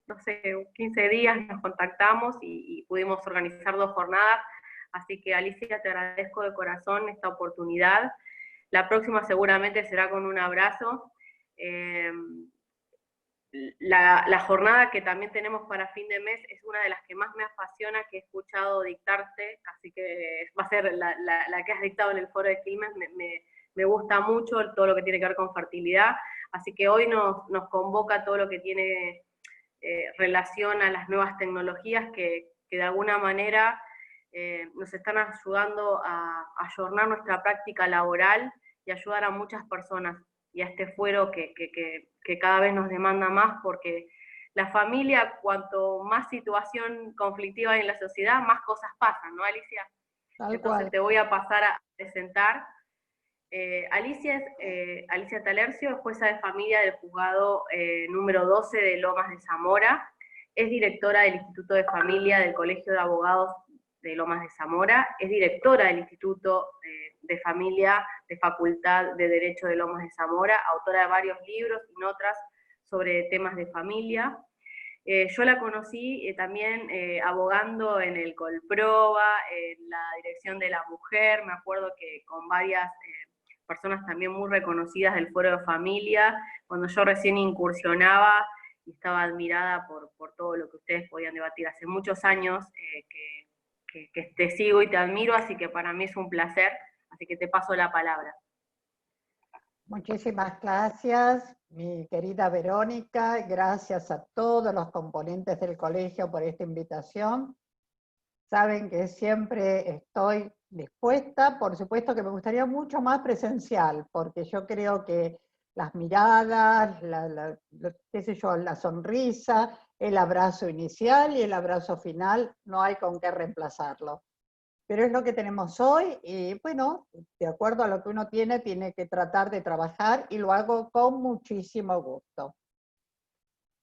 no sé, 15 días nos contactamos y pudimos organizar 2 jornadas, así que Alicia, te agradezco de corazón esta oportunidad. La próxima seguramente será con un abrazo. La jornada que también tenemos para fin de mes es una de las que más me apasiona, que he escuchado dictarte, así que va a ser la que has dictado en el foro de Quilmes. Me gusta mucho todo lo que tiene que ver con fertilidad, así que hoy nos convoca todo lo que tiene relación a las nuevas tecnologías que de alguna manera nos están ayudando a ayornar nuestra práctica laboral y ayudar a muchas personas y a este fuero que cada vez nos demanda más, porque la familia, cuanto más situación conflictiva hay en la sociedad, más cosas pasan, ¿no, Alicia? Tal Entonces cual. te voy a pasar a presentar. Alicia es Alicia Talercio, es jueza de familia del juzgado número 12 de Lomas de Zamora, es directora del Instituto de Familia del Colegio de Abogados de Lomas de Zamora, es directora del Instituto de Familia de Facultad de Derecho de Lomas de Zamora, autora de varios libros y notas sobre temas de familia. Yo la conocí también abogando en el Colproba, en la Dirección de la Mujer, me acuerdo que con varias personas también muy reconocidas del Foro de Familia, cuando yo recién incursionaba y estaba admirada por todo lo que ustedes podían debatir. Hace muchos años que te sigo y te admiro, así que para mí es un placer, así que te paso la palabra. Muchísimas gracias, mi querida Verónica, gracias a todos los componentes del colegio por esta invitación. Saben que siempre estoy dispuesta, por supuesto que me gustaría mucho más presencial, porque yo creo que las miradas, qué sé yo, la sonrisa, el abrazo inicial y el abrazo final, no hay con qué reemplazarlo. Pero es lo que tenemos hoy y bueno, de acuerdo a lo que uno tiene que tratar de trabajar y lo hago con muchísimo gusto.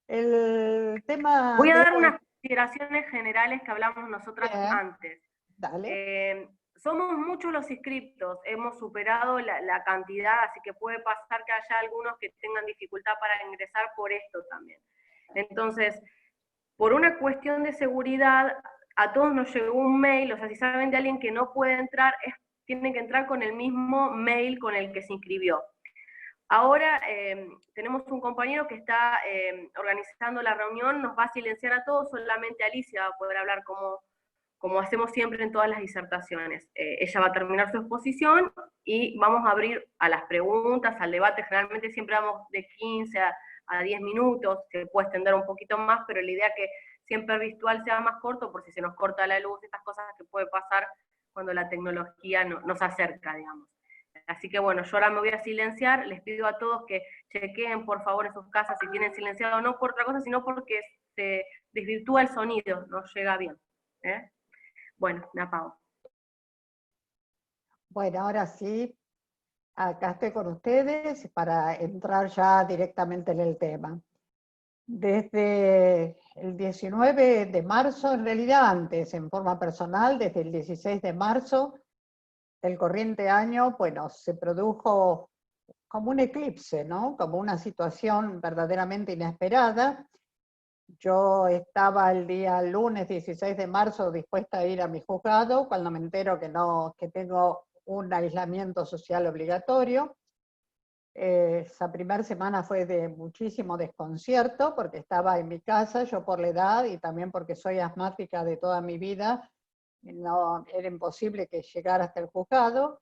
El tema Voy a de dar hoy, unas consideraciones generales que hablamos nosotras bien, antes. dale. Somos muchos los inscriptos, hemos superado la cantidad, así que puede pasar que haya algunos que tengan dificultad para ingresar por esto también. Entonces, por una cuestión de seguridad, a todos nos llegó un mail, o sea, si saben de alguien que no puede entrar, tienen que entrar con el mismo mail con el que se inscribió. Ahora tenemos un compañero que está organizando la reunión, nos va a silenciar a todos, solamente Alicia va a poder hablar como hacemos siempre en todas las disertaciones. Ella va a terminar su exposición y vamos a abrir a las preguntas, al debate. Generalmente siempre damos de 15 a 10 minutos, se puede extender un poquito más, pero la idea es que siempre el virtual sea más corto, por si se nos corta la luz, estas cosas que puede pasar cuando la tecnología nos acerca, digamos. Así que bueno, yo ahora me voy a silenciar, les pido a todos que chequeen por favor en sus casas si tienen silenciado, no por otra cosa, sino porque se desvirtúa el sonido, no llega bien. Bueno, me apago. Bueno, ahora sí, acá estoy con ustedes para entrar ya directamente en el tema. Desde el 19 de marzo, en realidad antes, en forma personal, desde el 16 de marzo del corriente año, bueno, se produjo como un eclipse, ¿no? Como una situación verdaderamente inesperada. Yo estaba el día lunes 16 de marzo dispuesta a ir a mi juzgado cuando me entero que tengo un aislamiento social obligatorio. Esa primera semana fue de muchísimo desconcierto porque estaba en mi casa, yo por la edad y también porque soy asmática de toda mi vida, no, era imposible que llegara hasta el juzgado.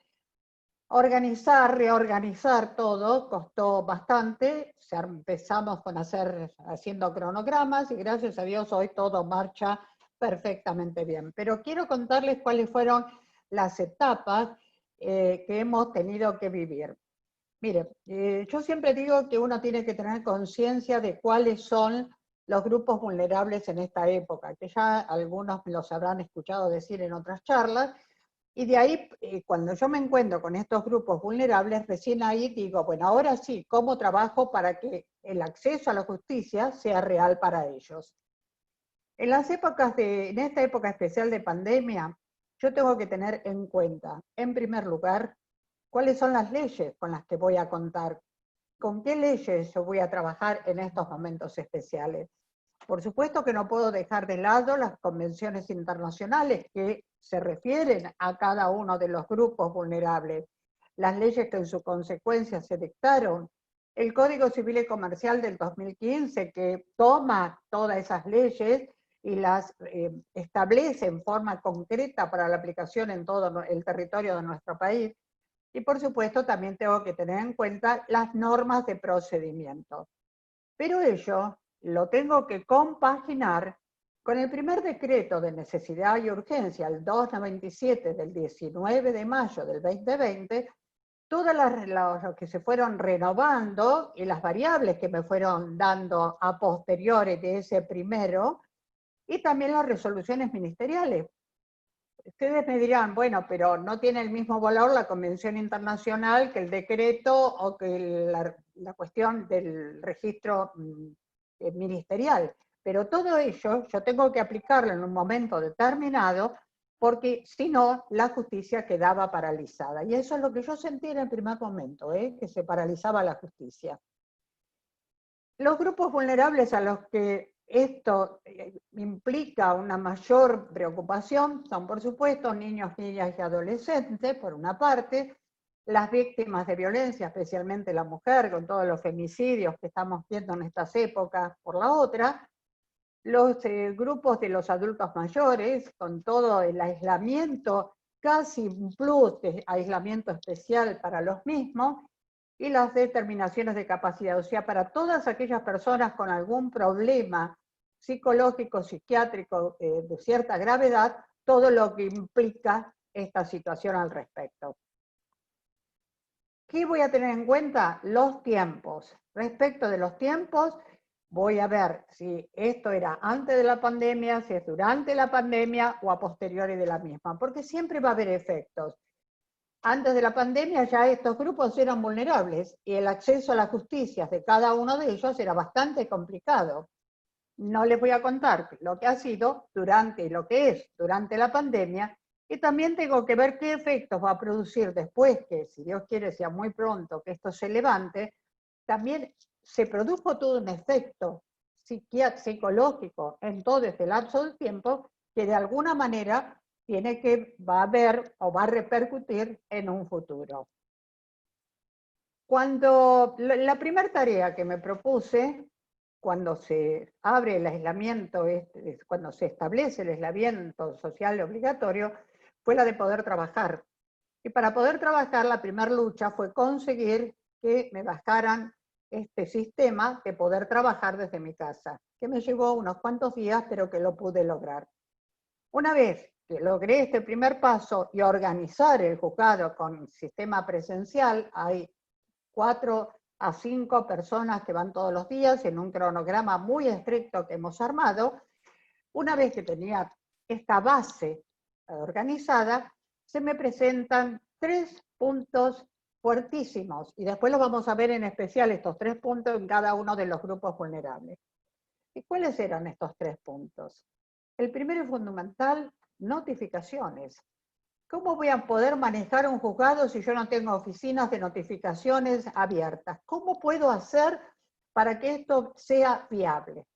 Organizar, reorganizar todo costó bastante, empezamos haciendo cronogramas y gracias a Dios hoy todo marcha perfectamente bien. Pero quiero contarles cuáles fueron las etapas que hemos tenido que vivir. Mire, yo siempre digo que uno tiene que tener conciencia de cuáles son los grupos vulnerables en esta época, que ya algunos los habrán escuchado decir en otras charlas, y de ahí, cuando yo me encuentro con estos grupos vulnerables, recién ahí digo, bueno, ahora sí, ¿cómo trabajo para que el acceso a la justicia sea real para ellos? En esta época especial de pandemia, yo tengo que tener en cuenta, en primer lugar, cuáles son las leyes con las que voy a contar, con qué leyes yo voy a trabajar en estos momentos especiales. Por supuesto que no puedo dejar de lado las convenciones internacionales que se refieren a cada uno de los grupos vulnerables, las leyes que en su consecuencia se dictaron, el Código Civil y Comercial del 2015 que toma todas esas leyes y las establece en forma concreta para la aplicación en todo el territorio de nuestro país. Y por supuesto también tengo que tener en cuenta las normas de procedimiento. Pero ello lo tengo que compaginar con el primer decreto de necesidad y urgencia, el 297 del 19 de mayo del 2020, todas las que se fueron renovando y las variables que me fueron dando a posteriori de ese primero, y también las resoluciones ministeriales. Ustedes me dirán, bueno, pero no tiene el mismo valor la Convención Internacional que el decreto o que la cuestión del registro ministerial. Pero todo ello yo tengo que aplicarlo en un momento determinado porque si no, la justicia quedaba paralizada. Y eso es lo que yo sentí en el primer momento, que se paralizaba la justicia. Los grupos vulnerables a los que esto implica una mayor preocupación son, por supuesto, niños, niñas y adolescentes, por una parte, las víctimas de violencia, especialmente la mujer, con todos los femicidios que estamos viendo en estas épocas, por la otra, los grupos de los adultos mayores, con todo el aislamiento, casi un plus de aislamiento especial para los mismos, y las determinaciones de capacidad, o sea, para todas aquellas personas con algún problema psicológico, psiquiátrico de cierta gravedad, todo lo que implica esta situación al respecto. ¿Qué voy a tener en cuenta? Los tiempos. Respecto de los tiempos, voy a ver si esto era antes de la pandemia, si es durante la pandemia o a posteriori de la misma, porque siempre va a haber efectos. Antes de la pandemia ya estos grupos eran vulnerables y el acceso a la justicia de cada uno de ellos era bastante complicado. No les voy a contar lo que ha sido durante y lo que es durante la pandemia, y también tengo que ver qué efectos va a producir después, que si Dios quiere sea muy pronto que esto se levante. También se produjo todo un efecto psicológico en todo este lapso de tiempo que de alguna manera va a haber o va a repercutir en un futuro. Cuando la primera tarea que me propuse, cuando se abre el aislamiento, cuando se establece el aislamiento social obligatorio, fue la de poder trabajar. Y para poder trabajar, la primera lucha fue conseguir que me bajaran este sistema de poder trabajar desde mi casa, que me llevó unos cuantos días, pero que lo pude lograr. Una vez que logré este primer paso y organizar el juzgado con sistema presencial, hay 4 a 5 personas que van todos los días en un cronograma muy estricto que hemos armado. Una vez que tenía esta base organizada, se me presentan 3 puntos fuertísimos, y después los vamos a ver en especial estos 3 puntos en cada uno de los grupos vulnerables. ¿Y cuáles eran estos 3 puntos? El primero y fundamental, notificaciones. ¿Cómo voy a poder manejar un juzgado si yo no tengo oficinas de notificaciones abiertas? ¿Cómo puedo hacer para que esto sea viable?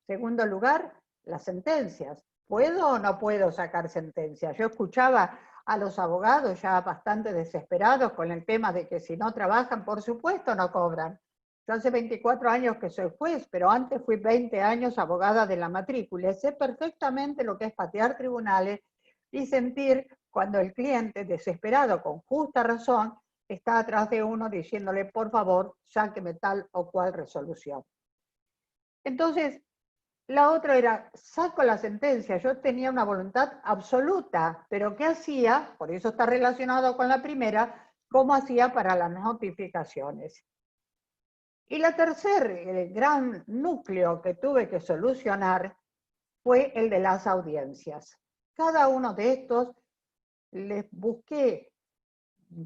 Segundo lugar, las sentencias. ¿Puedo o no puedo sacar sentencias? Yo escuchaba a los abogados ya bastante desesperados con el tema de que si no trabajan, por supuesto no cobran. Yo hace 24 años que soy juez, pero antes fui 20 años abogada de la matrícula. Y sé perfectamente lo que es patear tribunales y sentir cuando el cliente, desesperado, con justa razón, está atrás de uno diciéndole, por favor, sáqueme tal o cual resolución. Entonces, la otra era, saco la sentencia. Yo tenía una voluntad absoluta, pero ¿qué hacía? Por eso está relacionado con la primera, ¿cómo hacía para las notificaciones? Y la tercera, el gran núcleo que tuve que solucionar fue el de las audiencias. Cada uno de estos les busqué,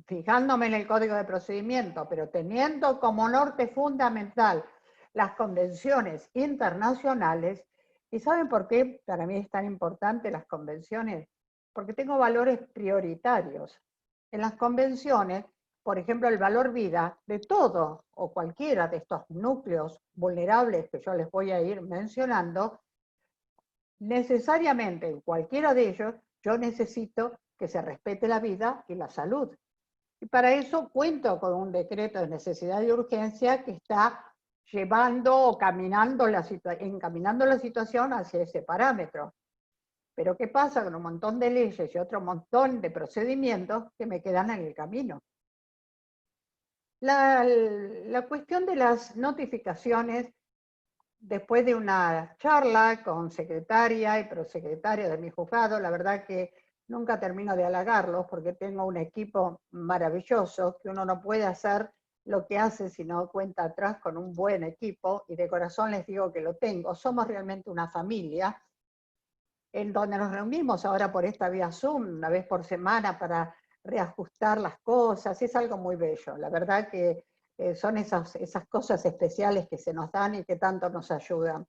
fijándome en el Código de Procedimiento, pero teniendo como norte fundamental las convenciones internacionales. ¿Y saben por qué para mí es tan importante las convenciones? Porque tengo valores prioritarios. En las convenciones por ejemplo, el valor vida de todo o cualquiera de estos núcleos vulnerables que yo les voy a ir mencionando, necesariamente en cualquiera de ellos yo necesito que se respete la vida y la salud. Y para eso cuento con un decreto de necesidad y urgencia que está llevando o encaminando la situación hacia ese parámetro. Pero ¿qué pasa con un montón de leyes y otro montón de procedimientos que me quedan en el camino? La cuestión de las notificaciones, después de una charla con secretaria y prosecretaria de mi juzgado, la verdad que nunca termino de halagarlos porque tengo un equipo maravilloso, que uno no puede hacer lo que hace si no cuenta atrás con un buen equipo, y de corazón les digo que lo tengo. Somos realmente una familia, en donde nos reunimos ahora por esta vía Zoom, una vez por semana, para reajustar las cosas. Es algo muy bello. La verdad que son esas cosas especiales que se nos dan y que tanto nos ayudan.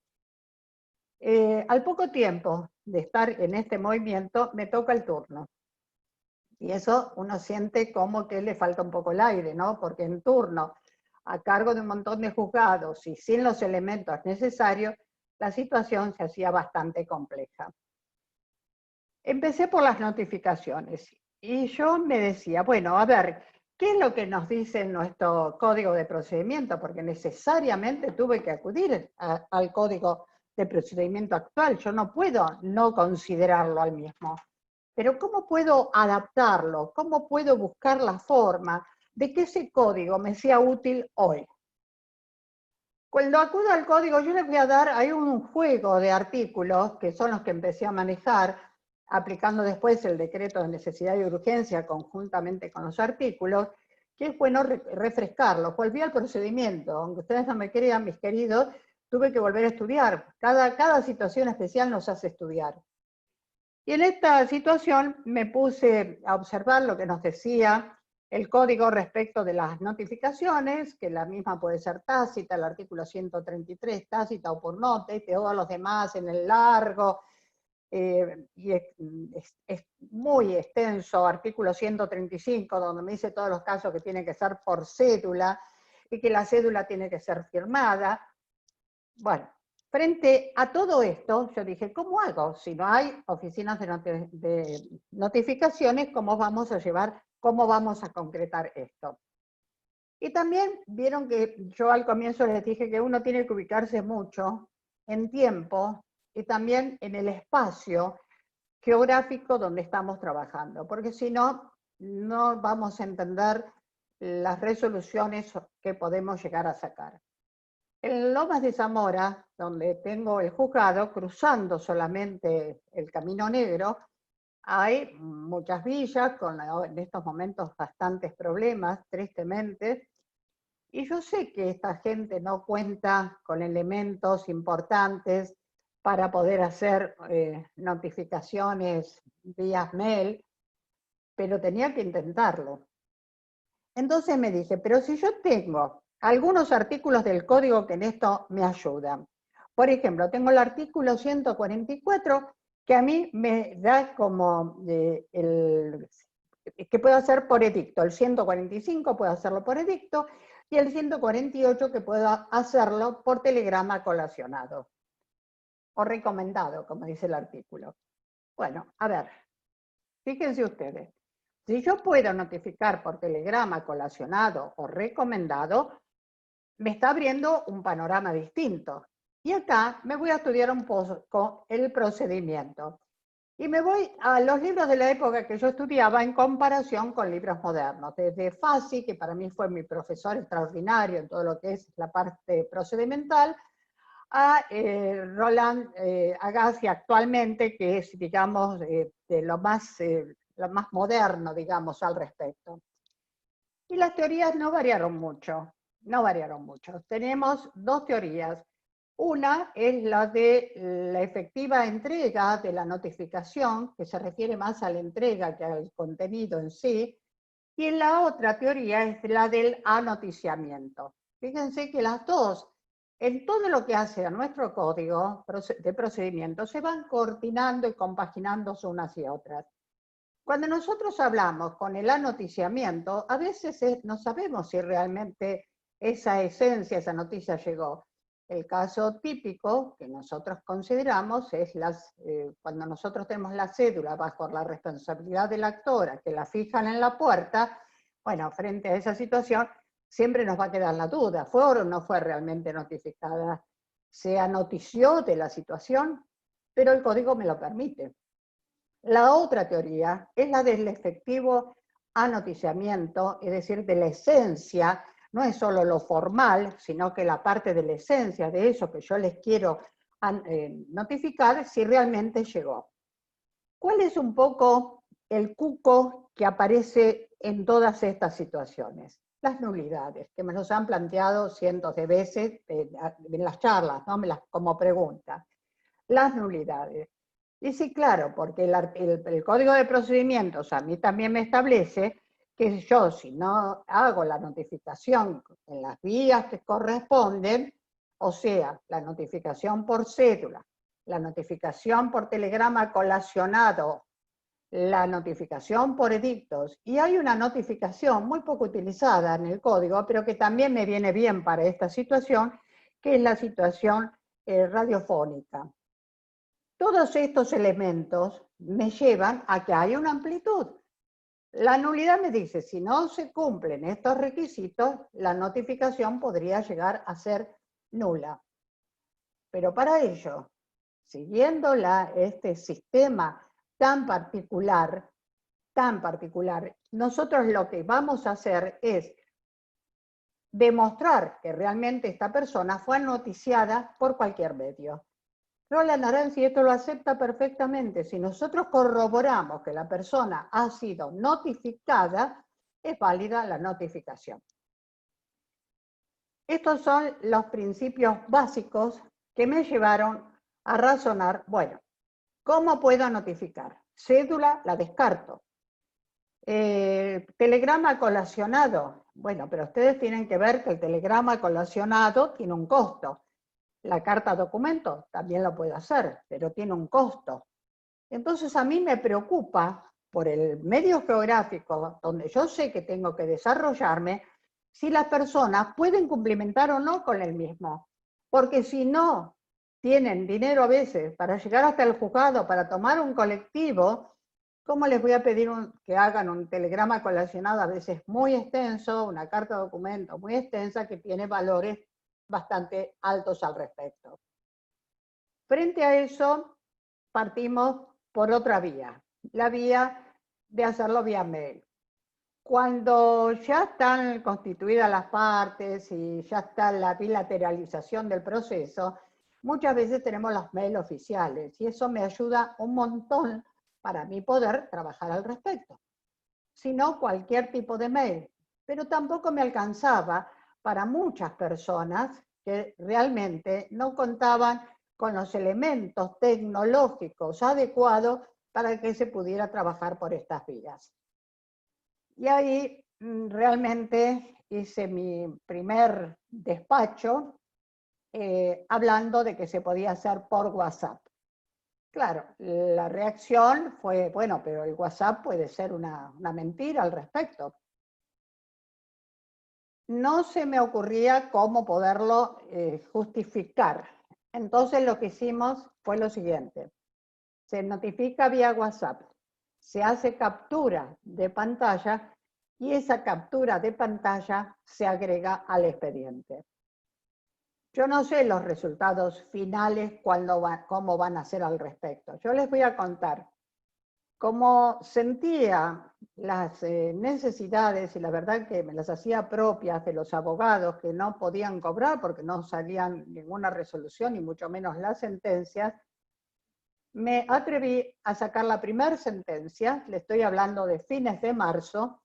Al poco tiempo de estar en este movimiento, me toca el turno. Y eso uno siente como que le falta un poco el aire, ¿no? Porque en turno, a cargo de un montón de juzgados y sin los elementos necesarios, la situación se hacía bastante compleja. Empecé por las notificaciones y yo me decía, bueno, a ver, ¿qué es lo que nos dice nuestro código de procedimiento? Porque necesariamente tuve que acudir al código de procedimiento actual. Yo no puedo no considerarlo al mismo. Pero ¿cómo puedo adaptarlo? ¿Cómo puedo buscar la forma de que ese código me sea útil hoy? Cuando acudo al código, yo les voy a dar, hay un juego de artículos que son los que empecé a manejar, aplicando después el decreto de necesidad y urgencia conjuntamente con los artículos, que es bueno refrescarlos. Volví al procedimiento, aunque ustedes no me crean, mis queridos, tuve que volver a estudiar. Cada situación especial nos hace estudiar. Y en esta situación me puse a observar lo que nos decía el código respecto de las notificaciones, que la misma puede ser tácita, el artículo 133 tácita o por nota, y todos los demás en el largo, y es muy extenso, artículo 135, donde me dice todos los casos que tienen que ser por cédula, y que la cédula tiene que ser firmada. Bueno, frente a todo esto, yo dije, ¿cómo hago? Si no hay oficinas de notificaciones, ¿cómo vamos a llevar, cómo vamos a concretar esto? Y también vieron que yo al comienzo les dije que uno tiene que ubicarse mucho en tiempo y también en el espacio geográfico donde estamos trabajando, porque si no, no vamos a entender las resoluciones que podemos llegar a sacar. En Lomas de Zamora, donde tengo el juzgado, cruzando solamente el Camino Negro, hay muchas villas con en estos momentos bastantes problemas, tristemente, y yo sé que esta gente no cuenta con elementos importantes para poder hacer notificaciones vía mail, pero tenía que intentarlo. Entonces me dije, pero si yo tengo algunos artículos del código que en esto me ayudan. Por ejemplo, tengo el artículo 144 que a mí me da como que puedo hacer por edicto. El 145 puedo hacerlo por edicto y el 148 que puedo hacerlo por telegrama colacionado o recomendado, como dice el artículo. Bueno, a ver, fíjense ustedes. Si yo puedo notificar por telegrama colacionado o recomendado, me está abriendo un panorama distinto. Y acá me voy a estudiar un poco el procedimiento. Y me voy a los libros de la época que yo estudiaba en comparación con libros modernos. Desde Fassi, que para mí fue mi profesor extraordinario en todo lo que es la parte procedimental, a Roland Agassi actualmente, que es, digamos, de lo más moderno, digamos, al respecto. Y las teorías no variaron mucho, no variaron mucho. Tenemos dos teorías. Una es la de la efectiva entrega de la notificación, que se refiere más a la entrega que al contenido en sí, y la otra teoría es la del anoticiamiento. Fíjense que las dos, en todo lo que hace a nuestro código de procedimiento, se van coordinando y compaginando unas y otras. Cuando nosotros hablamos con el anoticiamiento, a veces no sabemos si realmente esa esencia, esa noticia llegó. El caso típico que nosotros consideramos es cuando nosotros tenemos la cédula bajo la responsabilidad de la actora, que la fijan en la puerta. Bueno, frente a esa situación siempre nos va a quedar la duda, ¿fue o no fue realmente notificada? Se anotició de la situación, pero el código me lo permite. La otra teoría es la del efectivo anoticiamiento, es decir, de la esencia. No es solo lo formal, sino que la parte de la esencia de eso que yo les quiero notificar, si realmente llegó. ¿Cuál es un poco el cuco que aparece en todas estas situaciones? Las nulidades, que me los han planteado cientos de veces en las charlas, ¿no? Como pregunta. Las nulidades. Y sí, claro, porque el Código de Procedimientos a mí también me establece que yo, si no hago la notificación en las vías que corresponden, o sea, la notificación por cédula, la notificación por telegrama colacionado, la notificación por edictos, y hay una notificación muy poco utilizada en el código, pero que también me viene bien para esta situación, que es la situación radiofónica. Todos estos elementos me llevan a que hay una amplitud. La nulidad me dice, si no se cumplen estos requisitos, la notificación podría llegar a ser nula. Pero para ello, siguiendo este sistema tan particular, nosotros lo que vamos a hacer es demostrar que realmente esta persona fue noticiada por cualquier medio. Roland Aranzi esto lo acepta perfectamente. Si nosotros corroboramos que la persona ha sido notificada, es válida la notificación. Estos son los principios básicos que me llevaron a razonar, bueno, ¿cómo puedo notificar? Cédula la descarto. Telegrama colacionado. Bueno, pero ustedes tienen que ver que el telegrama colacionado tiene un costo. La carta documento también lo puedo hacer, pero tiene un costo. Entonces a mí me preocupa, por el medio geográfico donde yo sé que tengo que desarrollarme, si las personas pueden cumplimentar o no con el mismo. Porque si no tienen dinero a veces para llegar hasta el juzgado, para tomar un colectivo, ¿cómo les voy a pedir que hagan un telegrama colacionado a veces muy extenso, una carta documento muy extensa que tiene valores bastante altos al respecto? Frente a eso, partimos por otra vía, la vía de hacerlo vía mail. Cuando ya están constituidas las partes y ya está la bilateralización del proceso, muchas veces tenemos los mails oficiales y eso me ayuda un montón para mí poder trabajar al respecto. Si no, cualquier tipo de mail. Pero tampoco me alcanzaba para muchas personas que realmente no contaban con los elementos tecnológicos adecuados para que se pudiera trabajar por estas vías. Y ahí realmente hice mi primer despacho hablando de que se podía hacer por WhatsApp. Claro, la reacción fue, bueno, pero el WhatsApp puede ser una mentira al respecto. No se me ocurría cómo poderlo justificar. Entonces lo que hicimos fue lo siguiente. Se notifica vía WhatsApp, se hace captura de pantalla y esa captura de pantalla se agrega al expediente. Yo no sé los resultados finales, cómo van a ser al respecto. Yo les voy a contar cómo sentía las necesidades, y la verdad que me las hacía propias de los abogados que no podían cobrar porque no salían ninguna resolución y mucho menos las sentencias. Me atreví a sacar la primera sentencia, le estoy hablando de fines de marzo.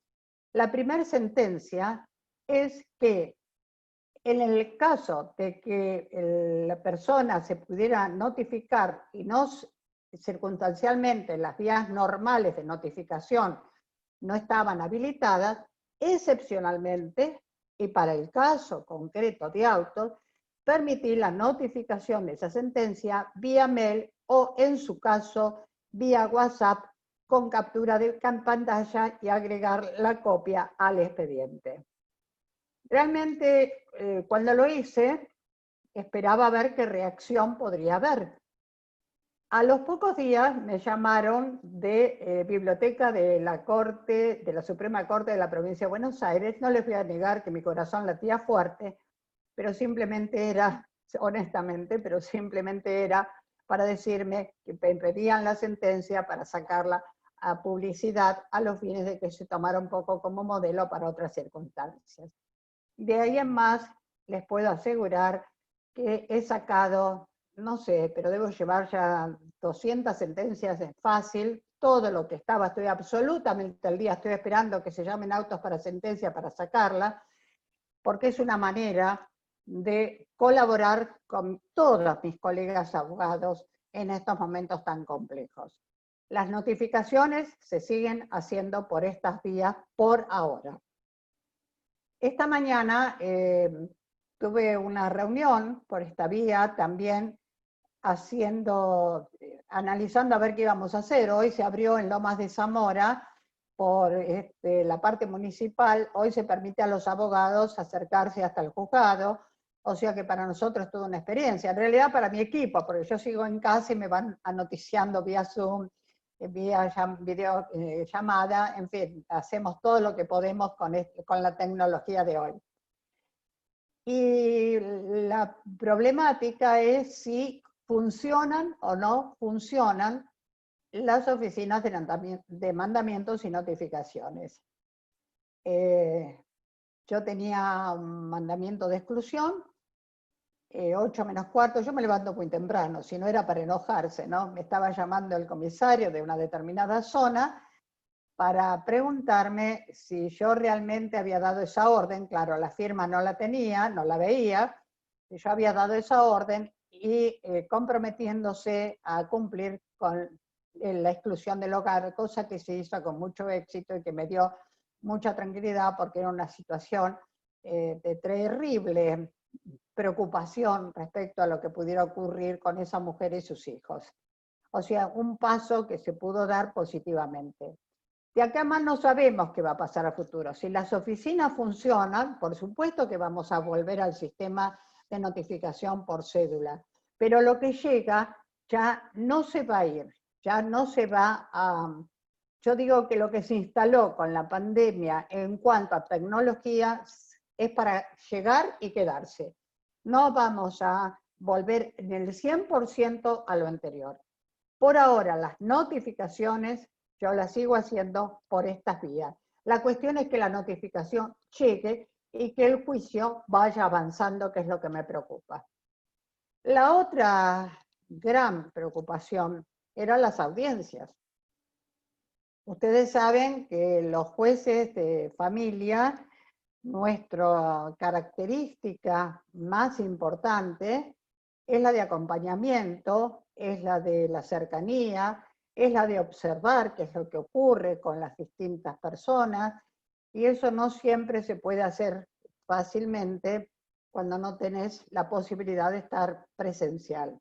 La primera sentencia es que en el caso de que la persona se pudiera notificar y no circunstancialmente las vías normales de notificación no estaban habilitadas, excepcionalmente, y para el caso concreto de autos, permitir la notificación de esa sentencia vía mail o, en su caso, vía WhatsApp con captura de pantalla y agregar la copia al expediente. Realmente, cuando lo hice, esperaba ver qué reacción podría haber. A los pocos días me llamaron de biblioteca de la Corte, de la Suprema Corte de la Provincia de Buenos Aires. No les voy a negar que mi corazón latía fuerte, pero simplemente era, honestamente, pero simplemente era para decirme que pedían la sentencia para sacarla a publicidad a los fines de que se tomara un poco como modelo para otras circunstancias. De ahí en más, les puedo asegurar que he sacado, no sé, pero debo llevar ya 200 sentencias, es fácil, todo lo que estaba, estoy absolutamente al día, estoy esperando que se llamen autos para sentencia para sacarla, porque es una manera de colaborar con todos mis colegas abogados en estos momentos tan complejos. Las notificaciones se siguen haciendo por estas vías por ahora. Esta mañana tuve una reunión por esta vía también analizando a ver qué íbamos a hacer. Hoy se abrió en Lomas de Zamora por la parte municipal, hoy se permite a los abogados acercarse hasta el juzgado, o sea que para nosotros es toda una experiencia. En realidad para mi equipo, porque yo sigo en casa y me van anoticiando vía Zoom, vía videollamada, en fin, hacemos todo lo que podemos con la tecnología de hoy. Y la problemática es si funcionan o no funcionan las oficinas de mandamientos y notificaciones. Yo tenía un mandamiento de exclusión, 8 menos cuarto, yo me levanto muy temprano, si no era para enojarse, ¿no? Me estaba llamando el comisario de una determinada zona para preguntarme si yo realmente había dado esa orden. Claro, la firma no la tenía, no la veía, si yo había dado esa orden y comprometiéndose a cumplir con la exclusión del hogar, cosa que se hizo con mucho éxito y que me dio mucha tranquilidad porque era una situación de terrible preocupación respecto a lo que pudiera ocurrir con esa mujer y sus hijos. O sea, un paso que se pudo dar positivamente. De acá más no sabemos qué va a pasar a futuro. Si las oficinas funcionan, por supuesto que vamos a volver al sistema de notificación por cédula, pero lo que llega ya no se va a ir, ya no se va a... Yo digo que lo que se instaló con la pandemia en cuanto a tecnología es para llegar y quedarse. No vamos a volver en el 100% a lo anterior. Por ahora, las notificaciones yo las sigo haciendo por estas vías. La cuestión es que la notificación llegue y que el juicio vaya avanzando, que es lo que me preocupa. La otra gran preocupación eran las audiencias. Ustedes saben que los jueces de familia, nuestra característica más importante es la de acompañamiento, es la de la cercanía, es la de observar qué es lo que ocurre con las distintas personas, y eso no siempre se puede hacer fácilmente cuando no tenés la posibilidad de estar presencial.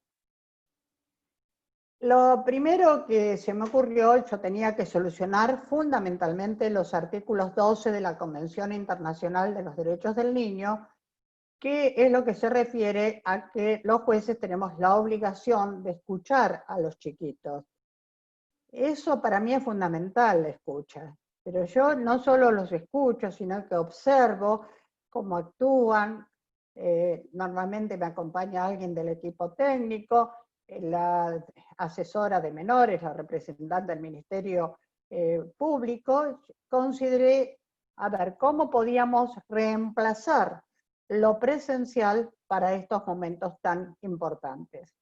Lo primero que se me ocurrió, yo tenía que solucionar fundamentalmente los artículos 12 de la Convención Internacional de los Derechos del Niño, que es lo que se refiere a que los jueces tenemos la obligación de escuchar a los chiquitos. Eso para mí es fundamental, la escucha. Pero yo no solo los escucho, sino que observo cómo actúan. Normalmente me acompaña alguien del equipo técnico, la asesora de menores, la representante del Ministerio Público. Consideré a ver cómo podíamos reemplazar lo presencial para estos momentos tan importantes.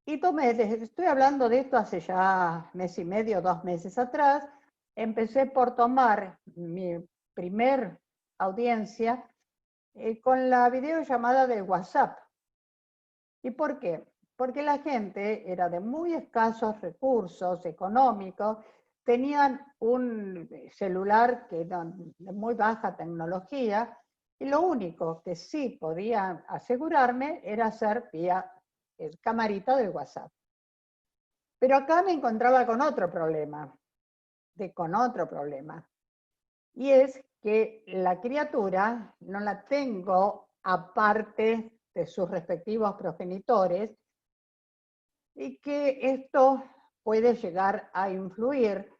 Y estoy hablando de esto hace ya mes y medio, 2 meses atrás, empecé por tomar mi primer audiencia con la videollamada de WhatsApp. ¿Y por qué? Porque la gente era de muy escasos recursos económicos, tenían un celular que era de muy baja tecnología, y lo único que sí podía asegurarme era hacer vía camarita de WhatsApp. Pero acá me encontraba con otro problema, y es que la criatura no la tengo aparte de sus respectivos progenitores, y que esto puede llegar a influir,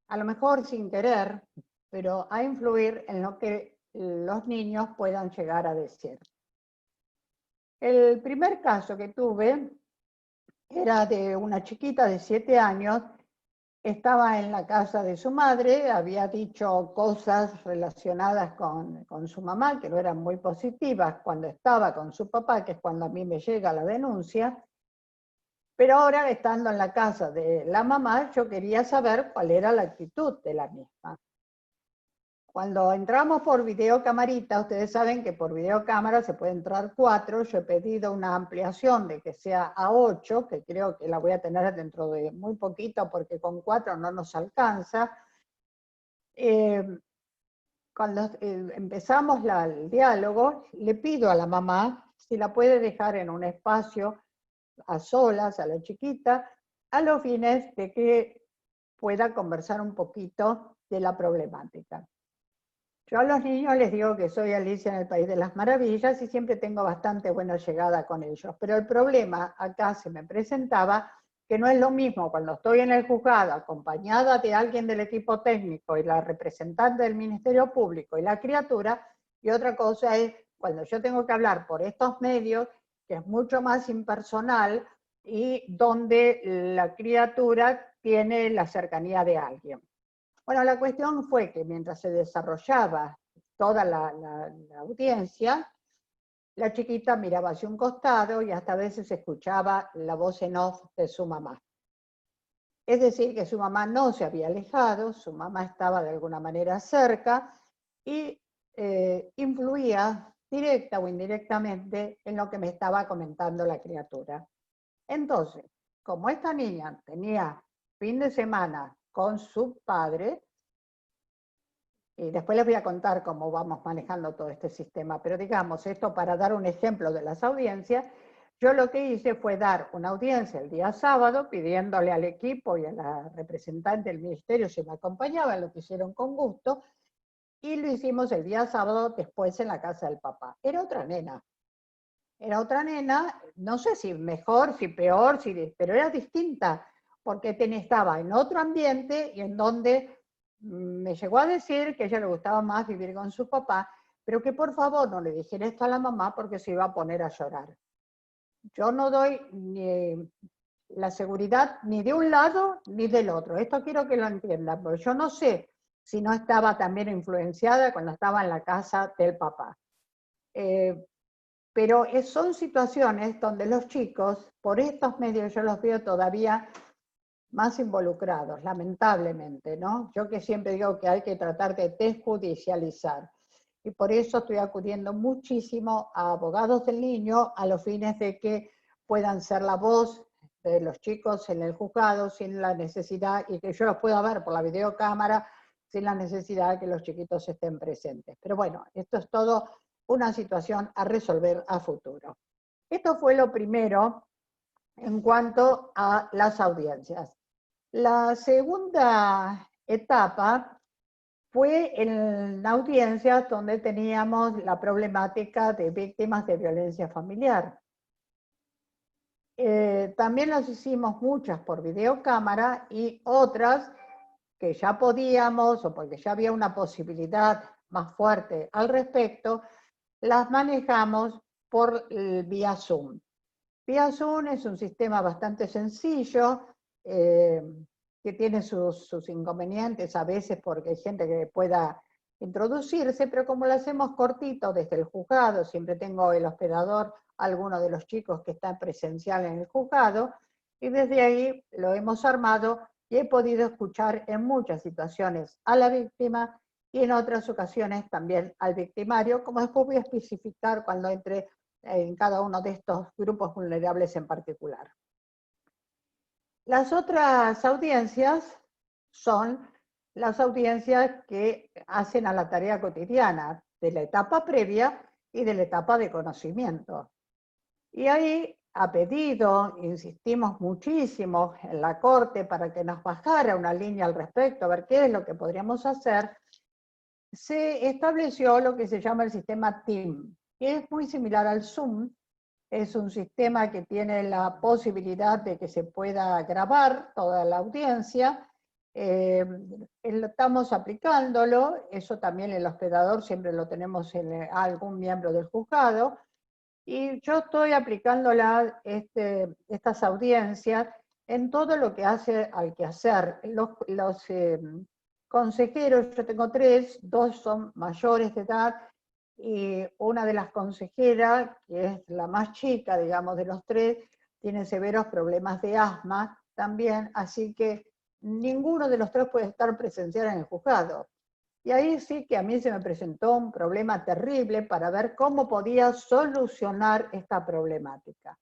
a lo mejor sin querer, pero a influir en lo que los niños puedan llegar a decir. El primer caso que tuve era de una chiquita de 7 años, estaba en la casa de su madre, había dicho cosas relacionadas con su mamá, que no eran muy positivas cuando estaba con su papá, que es cuando a mí me llega la denuncia, pero ahora estando en la casa de la mamá, yo quería saber cuál era la actitud de la misma. Cuando entramos por videocamarita, ustedes saben que por videocámara se puede entrar 4, yo he pedido una ampliación de que sea a 8, que creo que la voy a tener dentro de muy poquito porque con 4 no nos alcanza. Cuando empezamos el diálogo, le pido a la mamá si la puede dejar en un espacio a solas, a la chiquita, a los fines de que pueda conversar un poquito de la problemática. Yo a los niños les digo que soy Alicia en el País de las Maravillas y siempre tengo bastante buena llegada con ellos, pero el problema acá se me presentaba que no es lo mismo cuando estoy en el juzgado acompañada de alguien del equipo técnico y la representante del Ministerio Público y la criatura, y otra cosa es cuando yo tengo que hablar por estos medios, que es mucho más impersonal y donde la criatura tiene la cercanía de alguien. Bueno, la cuestión fue que mientras se desarrollaba toda la audiencia, la chiquita miraba hacia un costado y hasta a veces escuchaba la voz en off de su mamá. Es decir, que su mamá no se había alejado, su mamá estaba de alguna manera cerca y influía directa o indirectamente en lo que me estaba comentando la criatura. Entonces, como esta niña tenía fin de semana con su padre, y después les voy a contar cómo vamos manejando todo este sistema, pero digamos, esto para dar un ejemplo de las audiencias, yo lo que hice fue dar una audiencia el día sábado, pidiéndole al equipo y a la representante del ministerio si me acompañaban, lo que hicieron con gusto, y lo hicimos el día sábado después en la casa del papá. Era otra nena, no sé si mejor, si peor, pero era distinta, porque estaba en otro ambiente y en donde me llegó a decir que a ella le gustaba más vivir con su papá, pero que por favor no le dijera esto a la mamá porque se iba a poner a llorar. Yo no doy ni la seguridad ni de un lado ni del otro. Esto quiero que lo entiendan, porque yo no sé si no estaba también influenciada cuando estaba en la casa del papá. Pero son situaciones donde los chicos, por estos medios yo los veo todavía más involucrados, lamentablemente, ¿no? Yo que siempre digo que hay que tratar de desjudicializar. Y por eso estoy acudiendo muchísimo a abogados del niño a los fines de que puedan ser la voz de los chicos en el juzgado sin la necesidad, y que yo los pueda ver por la videocámara sin la necesidad de que los chiquitos estén presentes. Pero bueno, esto es todo una situación a resolver a futuro. Esto fue lo primero en cuanto a las audiencias. La segunda etapa fue en audiencias donde teníamos la problemática de víctimas de violencia familiar. También las hicimos muchas por videocámara y otras que ya podíamos, o porque ya había una posibilidad más fuerte al respecto, las manejamos por vía Zoom. Vía Zoom es un sistema bastante sencillo, que tiene sus inconvenientes a veces porque hay gente que pueda introducirse, pero como lo hacemos cortito desde el juzgado, siempre tengo el hospedador, alguno de los chicos que está presencial en el juzgado, y desde ahí lo hemos armado y he podido escuchar en muchas situaciones a la víctima y en otras ocasiones también al victimario, como después voy a especificar cuando entre en cada uno de estos grupos vulnerables en particular. Las otras audiencias son las audiencias que hacen a la tarea cotidiana de la etapa previa y de la etapa de conocimiento. Y ahí a pedido, insistimos muchísimo en la Corte para que nos bajara una línea al respecto, a ver qué es lo que podríamos hacer, se estableció lo que se llama el sistema TIM, que es muy similar al Zoom. Es un sistema que tiene la posibilidad de que se pueda grabar toda la audiencia. Estamos aplicándolo, eso también el hospedador siempre lo tenemos en algún miembro del juzgado, y yo estoy aplicando estas audiencias en todo lo que hace al quehacer. Los consejeros, yo tengo 3, 2 son mayores de edad, y una de las consejeras, que es la más chica, digamos, de los 3, tiene severos problemas de asma también, así que ninguno de los 3 puede estar presencial en el juzgado. Y ahí sí que a mí se me presentó un problema terrible para ver cómo podía solucionar esta problemática.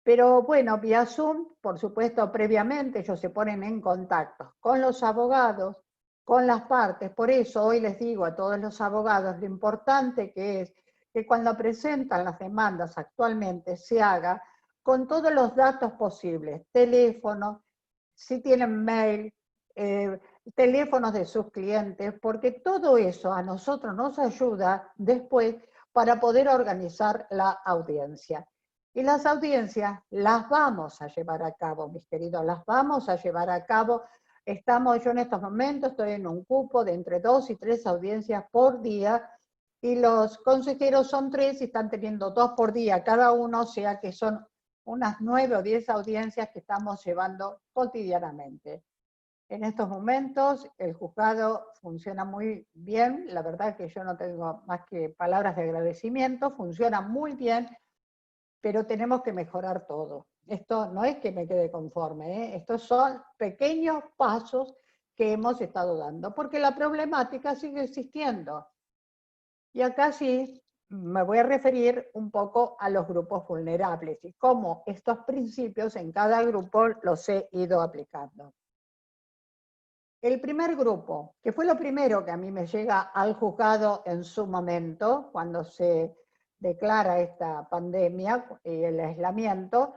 Pero bueno, vía Zoom, por supuesto, previamente ellos se ponen en contacto con los abogados, con las partes. Por eso hoy les digo a todos los abogados lo importante que es que cuando presentan las demandas actualmente se haga con todos los datos posibles, teléfono, si tienen mail, teléfonos de sus clientes, porque todo eso a nosotros nos ayuda después para poder organizar la audiencia. Y las audiencias las vamos a llevar a cabo, mis queridos, las vamos a llevar a cabo. Yo en estos momentos estoy en un cupo de entre 2 y 3 audiencias por día, y los consejeros son 3 y están teniendo 2 por día cada uno, o sea que son unas 9 o 10 audiencias que estamos llevando cotidianamente. En estos momentos el juzgado funciona muy bien, la verdad que yo no tengo más que palabras de agradecimiento, funciona muy bien, pero tenemos que mejorar todo. Esto no es que me quede conforme, ¿eh? Estos son pequeños pasos que hemos estado dando, porque la problemática sigue existiendo. Y acá sí me voy a referir un poco a los grupos vulnerables y cómo estos principios en cada grupo los he ido aplicando. El primer grupo, que fue lo primero que a mí me llega al juzgado en su momento, cuando se declara esta pandemia y el aislamiento,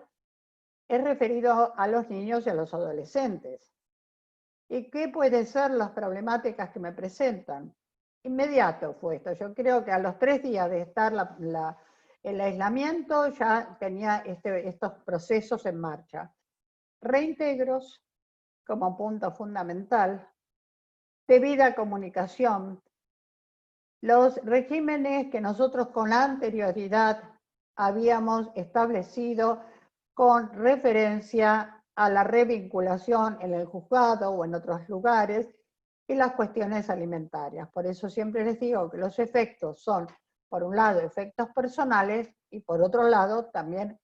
es referido a los niños y a los adolescentes. ¿Y qué pueden ser las problemáticas que me presentan? Inmediato fue esto. Yo creo que a los 3 días de estar el aislamiento ya tenía estos procesos en marcha. Reintegros como punto fundamental, debida comunicación, los regímenes que nosotros con anterioridad habíamos establecido con referencia a la revinculación en el juzgado o en otros lugares, y las cuestiones alimentarias. Por eso siempre les digo que los efectos son, por un lado, efectos personales y por otro lado también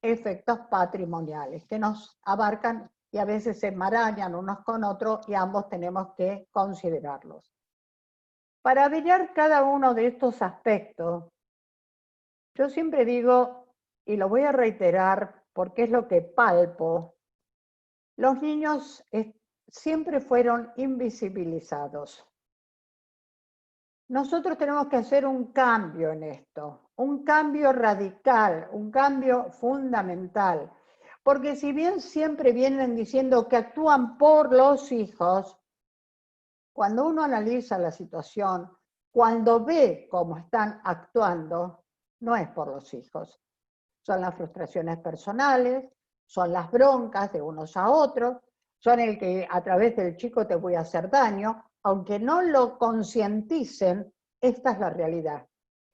efectos patrimoniales que nos abarcan y a veces se enmarañan unos con otros y ambos tenemos que considerarlos. Para ver cada uno de estos aspectos, yo siempre digo, y lo voy a reiterar porque es lo que palpo, los niños siempre fueron invisibilizados. Nosotros tenemos que hacer un cambio en esto, un cambio radical, un cambio fundamental, porque si bien siempre vienen diciendo que actúan por los hijos, cuando uno analiza la situación, cuando ve cómo están actuando, no es por los hijos. Son las frustraciones personales, son las broncas de unos a otros, son el que a través del chico te voy a hacer daño, aunque no lo concienticen, esta es la realidad.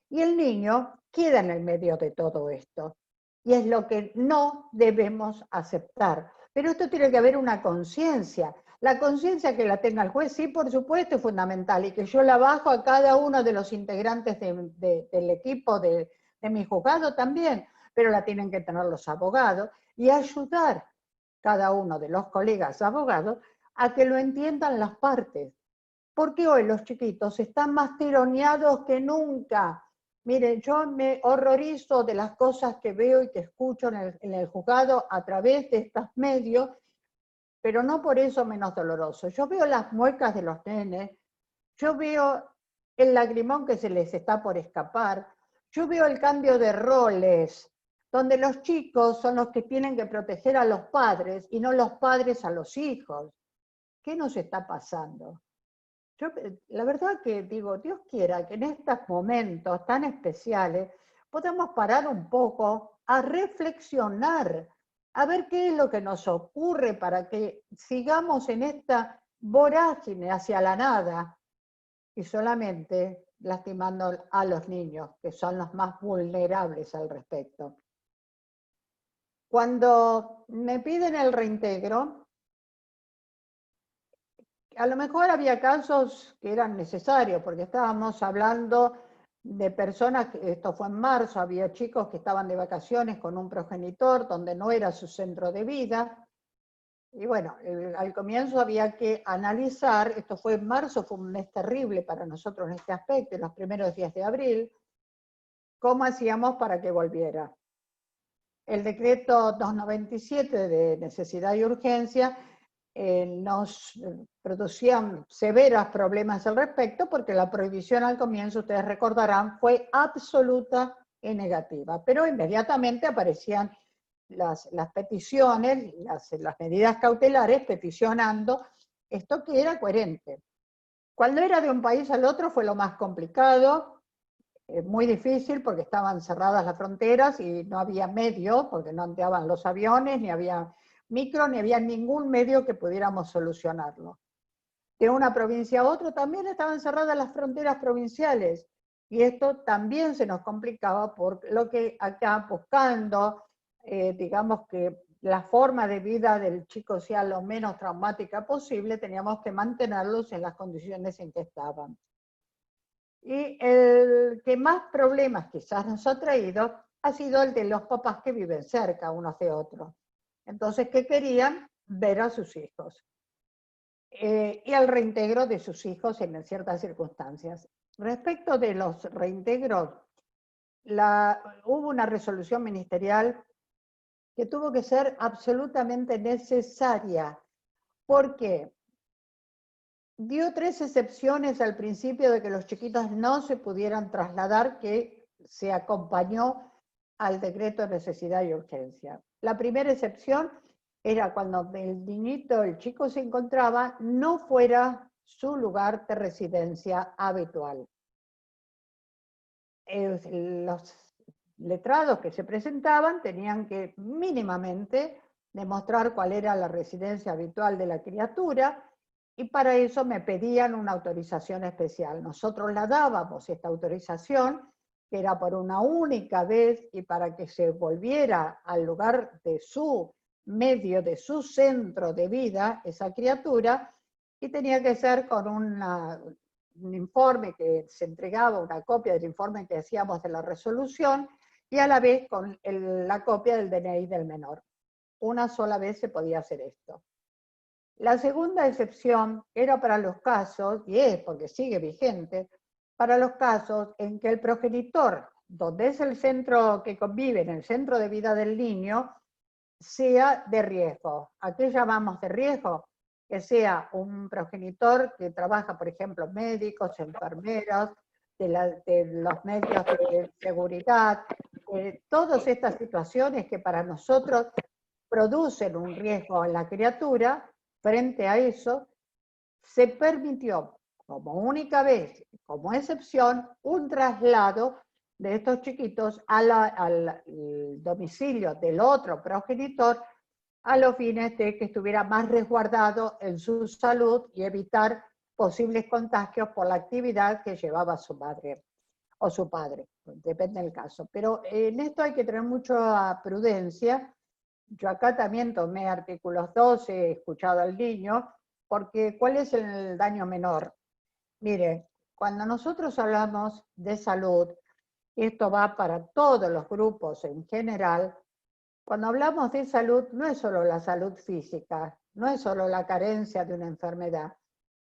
Y el niño queda en el medio de todo esto. Y es lo que no debemos aceptar. Pero esto tiene que haber una conciencia. La conciencia que la tenga el juez, sí, por supuesto, es fundamental, y que yo la bajo a cada uno de los integrantes del equipo de mi juzgado también, pero la tienen que tener los abogados y ayudar cada uno de los colegas abogados a que lo entiendan las partes. Porque hoy los chiquitos están más tironeados que nunca. Miren, yo me horrorizo de las cosas que veo y que escucho en el juzgado a través de estos medios, pero no por eso menos doloroso. Yo veo las muecas de los nenes, yo veo el lagrimón que se les está por escapar, yo veo el cambio de roles. donde los chicos son los que tienen que proteger a los padres y no los padres a los hijos. ¿Qué nos está pasando? Yo, la verdad que digo, Dios quiera que en estos momentos tan especiales podamos parar un poco a reflexionar, a ver qué es lo que nos ocurre para que sigamos en esta vorágine hacia la nada y solamente lastimando a los niños, que son los más vulnerables al respecto. Cuando me piden el reintegro, a lo mejor había casos que eran necesarios, porque estábamos hablando de personas, esto fue en marzo, había chicos que estaban de vacaciones con un progenitor donde no era su centro de vida. Y bueno, al comienzo había que analizar, esto fue en marzo, fue un mes terrible para nosotros en este aspecto, en los primeros días de abril, cómo hacíamos para que volviera. El decreto 297 de necesidad y urgencia nos producían severos problemas al respecto, porque la prohibición al comienzo, ustedes recordarán, fue absoluta y negativa, pero inmediatamente aparecían las peticiones, las medidas cautelares peticionando esto que era coherente. Cuando era de un país al otro fue lo más complicado, muy difícil porque estaban cerradas las fronteras y no había medio, porque no andaban los aviones, ni había micro, ni había ningún medio que pudiéramos solucionarlo. De una provincia a otra también estaban cerradas las fronteras provinciales y esto también se nos complicaba por lo que acá buscando, digamos que la forma de vida del chico sea lo menos traumática posible, teníamos que mantenerlos en las condiciones en que estaban. Y el que más problemas quizás nos ha traído ha sido el de los papás que viven cerca unos de otros. Entonces, ¿qué querían? Ver a sus hijos. Y el reintegro de sus hijos en ciertas circunstancias. Respecto de los reintegros, hubo una resolución ministerial que tuvo que ser absolutamente necesaria. ¿Por qué? Dio 3 excepciones al principio de que los chiquitos no se pudieran trasladar, que se acompañó al decreto de necesidad y urgencia. La primera excepción era cuando el niñito, el chico se encontraba, no fuera su lugar de residencia habitual. Los letrados que se presentaban tenían que mínimamente demostrar cuál era la residencia habitual de la criatura, y para eso me pedían una autorización especial. Nosotros la dábamos, esta autorización, que era por una única vez y para que se volviera al lugar de su medio, de su centro de vida, esa criatura, y tenía que ser con un informe que se entregaba, una copia del informe que hacíamos de la resolución, y a la vez con la copia del DNI del menor. Una sola vez se podía hacer esto. La segunda excepción era para los casos, y es porque sigue vigente, para los casos en que el progenitor, donde es el centro que convive, en el centro de vida del niño, sea de riesgo. ¿A qué llamamos de riesgo? Que sea un progenitor que trabaja, por ejemplo, médicos, enfermeros, de los medios de seguridad, todas estas situaciones que para nosotros producen un riesgo en la criatura. Frente a eso, se permitió como única vez, como excepción, un traslado de estos chiquitos al domicilio del otro progenitor a los fines de que estuviera más resguardado en su salud y evitar posibles contagios por la actividad que llevaba su madre o su padre, depende del caso. Pero en esto hay que tener mucha prudencia. Yo acá también tomé artículos 12, he escuchado al niño, porque ¿cuál es el daño menor? Mire, cuando nosotros hablamos de salud, y esto va para todos los grupos en general, cuando hablamos de salud no es solo la salud física, no es solo la carencia de una enfermedad,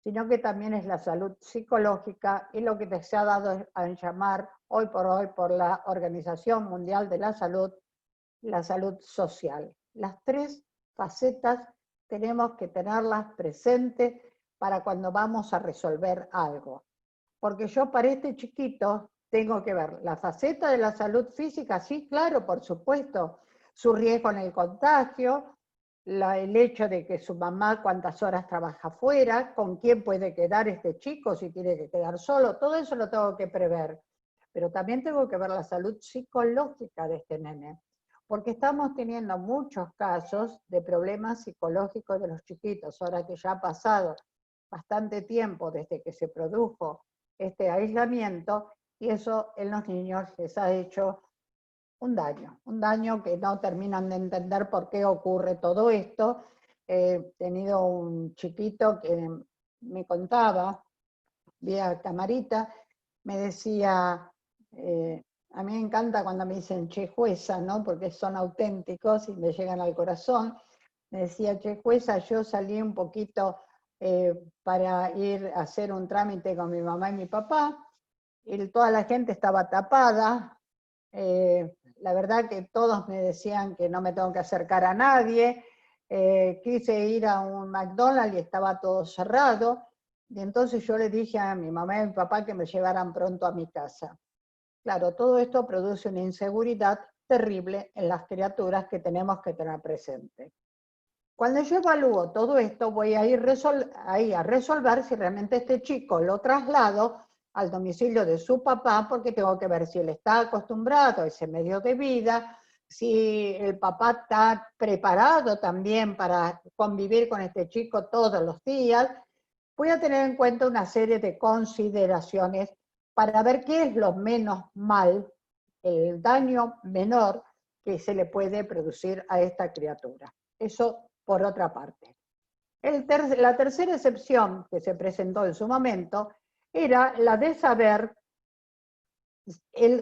sino que también es la salud psicológica y lo que se ha dado a llamar hoy por la Organización Mundial de la Salud social. Las 3 facetas tenemos que tenerlas presentes para cuando vamos a resolver algo. Porque yo para este chiquito tengo que ver la faceta de la salud física, sí, claro, por supuesto, su riesgo en el contagio, el hecho de que su mamá cuántas horas trabaja fuera, con quién puede quedar este chico, si tiene que quedar solo, todo eso lo tengo que prever. Pero también tengo que ver la salud psicológica de este nene, porque estamos teniendo muchos casos de problemas psicológicos de los chiquitos, ahora que ya ha pasado bastante tiempo desde que se produjo este aislamiento, y eso en los niños les ha hecho un daño que no terminan de entender por qué ocurre todo esto. He tenido un chiquito que me contaba, vía camarita, me decía, a mí me encanta cuando me dicen che jueza, ¿no? Porque son auténticos y me llegan al corazón. Me decía, che jueza, yo salí un poquito para ir a hacer un trámite con mi mamá y mi papá, y toda la gente estaba tapada. La verdad que todos me decían que no me tengo que acercar a nadie. Quise ir a un McDonald's y estaba todo cerrado. Y entonces yo le dije a mi mamá y a mi papá que me llevaran pronto a mi casa. Claro, todo esto produce una inseguridad terrible en las criaturas que tenemos que tener presente. Cuando yo evalúo todo esto, voy a ir ahí a resolver si realmente este chico lo traslado al domicilio de su papá, porque tengo que ver si él está acostumbrado a ese medio de vida, si el papá está preparado también para convivir con este chico todos los días. Voy a tener en cuenta una serie de consideraciones para ver qué es lo menos mal, el daño menor que se le puede producir a esta criatura. Eso por otra parte. La tercera excepción que se presentó en su momento era la de saber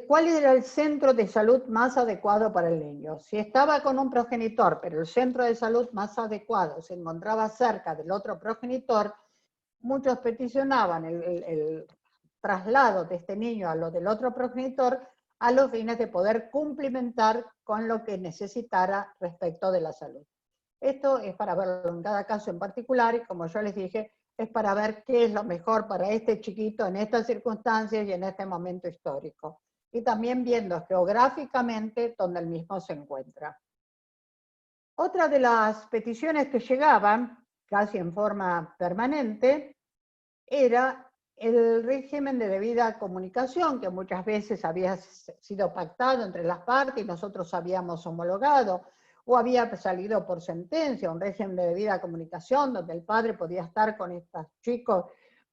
cuál era el centro de salud más adecuado para el niño. Si estaba con un progenitor, pero el centro de salud más adecuado se encontraba cerca del otro progenitor, muchos peticionaban el traslado de este niño a lo del otro progenitor a los fines de poder cumplimentar con lo que necesitara respecto de la salud. Esto es para verlo en cada caso en particular, y como yo les dije, es para ver qué es lo mejor para este chiquito en estas circunstancias y en este momento histórico. Y también viendo geográficamente donde el mismo se encuentra. Otra de las peticiones que llegaban, casi en forma permanente, era el régimen de debida comunicación, que muchas veces había sido pactado entre las partes y nosotros habíamos homologado, o había salido por sentencia, un régimen de debida comunicación donde el padre podía estar con estos chicos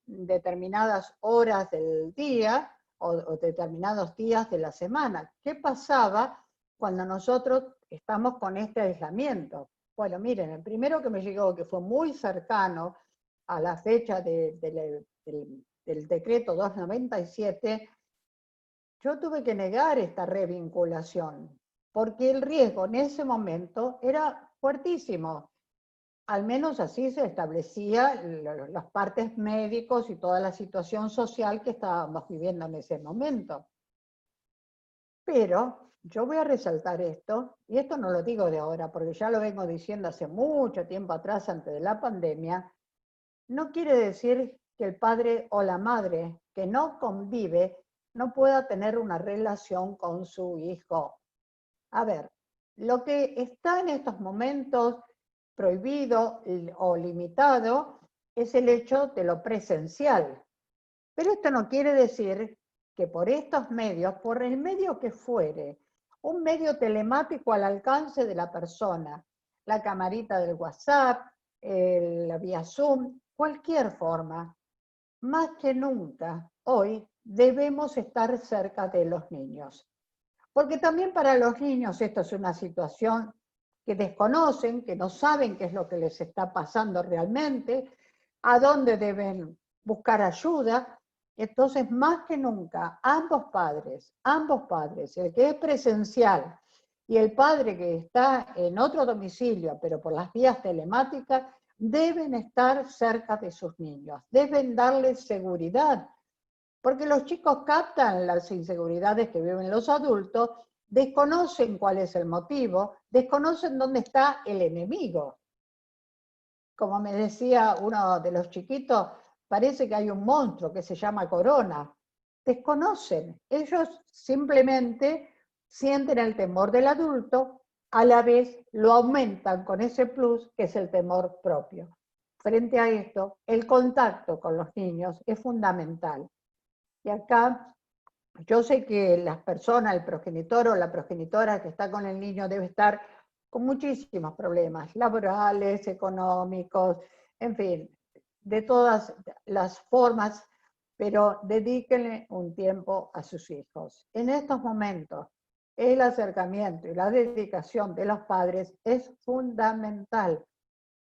determinadas horas del día o determinados días de la semana. ¿Qué pasaba cuando nosotros estamos con este aislamiento? Bueno, miren, el primero que me llegó, que fue muy cercano a la fecha del decreto 297, yo tuve que negar esta revinculación, porque el riesgo en ese momento era fuertísimo. Al menos así se establecía las partes médicos y toda la situación social que estábamos viviendo en ese momento. Pero yo voy a resaltar esto, y esto no lo digo de ahora, porque ya lo vengo diciendo hace mucho tiempo atrás, antes de la pandemia. No quiere decir que el padre o la madre que no convive no pueda tener una relación con su hijo. A ver, lo que está en estos momentos prohibido o limitado es el hecho de lo presencial. Pero esto no quiere decir que por estos medios, por el medio que fuere, un medio telemático al alcance de la persona, la camarita del WhatsApp, la vía Zoom, cualquier forma, más que nunca, hoy debemos estar cerca de los niños. Porque también para los niños esto es una situación que desconocen, que no saben qué es lo que les está pasando realmente, a dónde deben buscar ayuda. Entonces, más que nunca, ambos padres, el que es presencial y el padre que está en otro domicilio, pero por las vías telemáticas, deben estar cerca de sus niños, deben darles seguridad, porque los chicos captan las inseguridades que viven los adultos, desconocen cuál es el motivo, desconocen dónde está el enemigo. Como me decía uno de los chiquitos, parece que hay un monstruo que se llama corona. desconocen. Ellos simplemente sienten el temor del adulto, a la vez lo aumentan con ese plus que es el temor propio. Frente a esto, el contacto con los niños es fundamental. Y acá yo sé que las personas, el progenitor o la progenitora que está con el niño debe estar con muchísimos problemas laborales, económicos, en fin, de todas las formas, pero dedíquenle un tiempo a sus hijos. En estos momentos, el acercamiento y la dedicación de los padres es fundamental,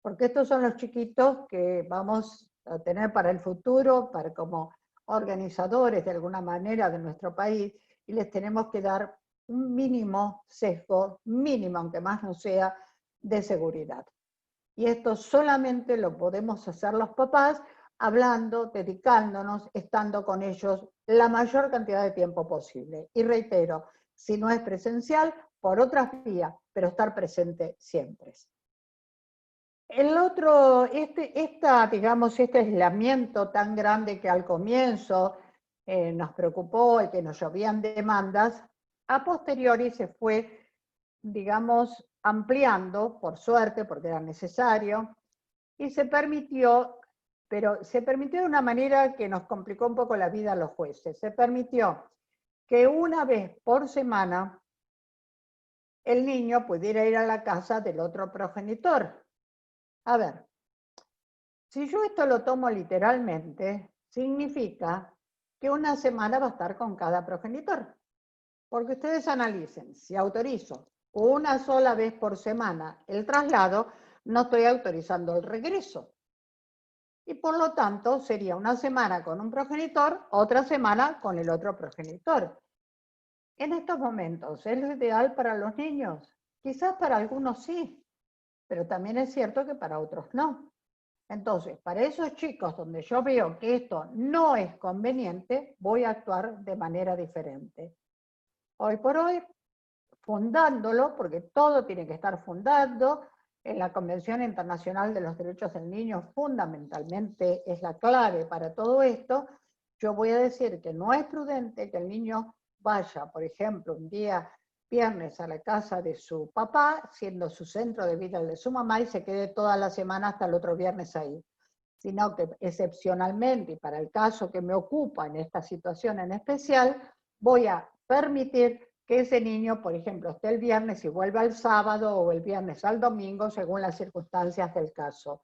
porque estos son los chiquitos que vamos a tener para el futuro, para como organizadores de alguna manera de nuestro país, y les tenemos que dar un mínimo sesgo, mínimo, aunque más no sea, de seguridad. Y esto solamente lo podemos hacer los papás hablando, dedicándonos, estando con ellos la mayor cantidad de tiempo posible. Y reitero, si no es presencial, por otras vías, pero estar presente siempre. El otro, este aislamiento tan grande que al comienzo nos preocupó y que nos llovían demandas, a posteriori se fue, digamos, ampliando, por suerte, porque era necesario, y se permitió, pero se permitió de una manera que nos complicó un poco la vida a los jueces. Se permitió que una vez por semana el niño pudiera ir a la casa del otro progenitor. A ver, si yo esto lo tomo literalmente, significa que una semana va a estar con cada progenitor. Porque ustedes analicen, si autorizo una sola vez por semana el traslado, no estoy autorizando el regreso. Y por lo tanto sería una semana con un progenitor, otra semana con el otro progenitor. En estos momentos, ¿es lo ideal para los niños? Quizás para algunos sí, pero también es cierto que para otros no. Entonces, para esos chicos donde yo veo que esto no es conveniente, voy a actuar de manera diferente. Hoy por hoy, fundándolo, porque todo tiene que estar fundado, en la Convención Internacional de los Derechos del Niño fundamentalmente es la clave para todo esto, yo voy a decir que no es prudente que el niño vaya, por ejemplo, un día viernes a la casa de su papá, siendo su centro de vida el de su mamá, y se quede toda la semana hasta el otro viernes ahí, sino que excepcionalmente, y para el caso que me ocupa en esta situación en especial, voy a permitir que ese niño, por ejemplo, esté el viernes y vuelva el sábado o el viernes al domingo, según las circunstancias del caso,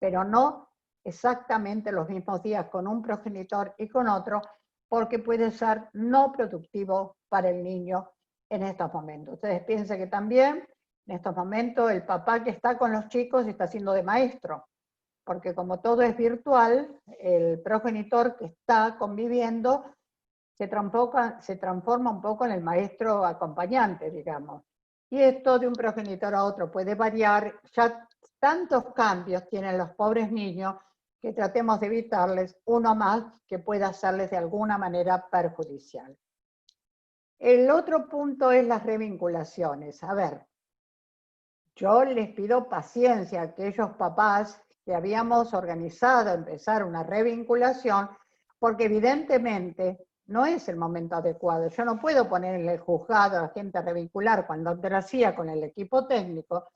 pero no exactamente los mismos días con un progenitor y con otro, porque puede ser no productivo para el niño en estos momentos. Ustedes piensen que también en estos momentos el papá que está con los chicos está haciendo de maestro, porque como todo es virtual, el progenitor que está conviviendo se transforma un poco en el maestro acompañante, digamos. Y esto de un progenitor a otro puede variar. Ya tantos cambios tienen los pobres niños que tratemos de evitarles uno más que pueda hacerles de alguna manera perjudicial. El otro punto es las revinculaciones. A ver, yo les pido paciencia a aquellos papás que habíamos organizado empezar una revinculación, porque evidentemente no es el momento adecuado. Yo no puedo poner en el juzgado a la gente a revincular cuando antes lo hacía con el equipo técnico.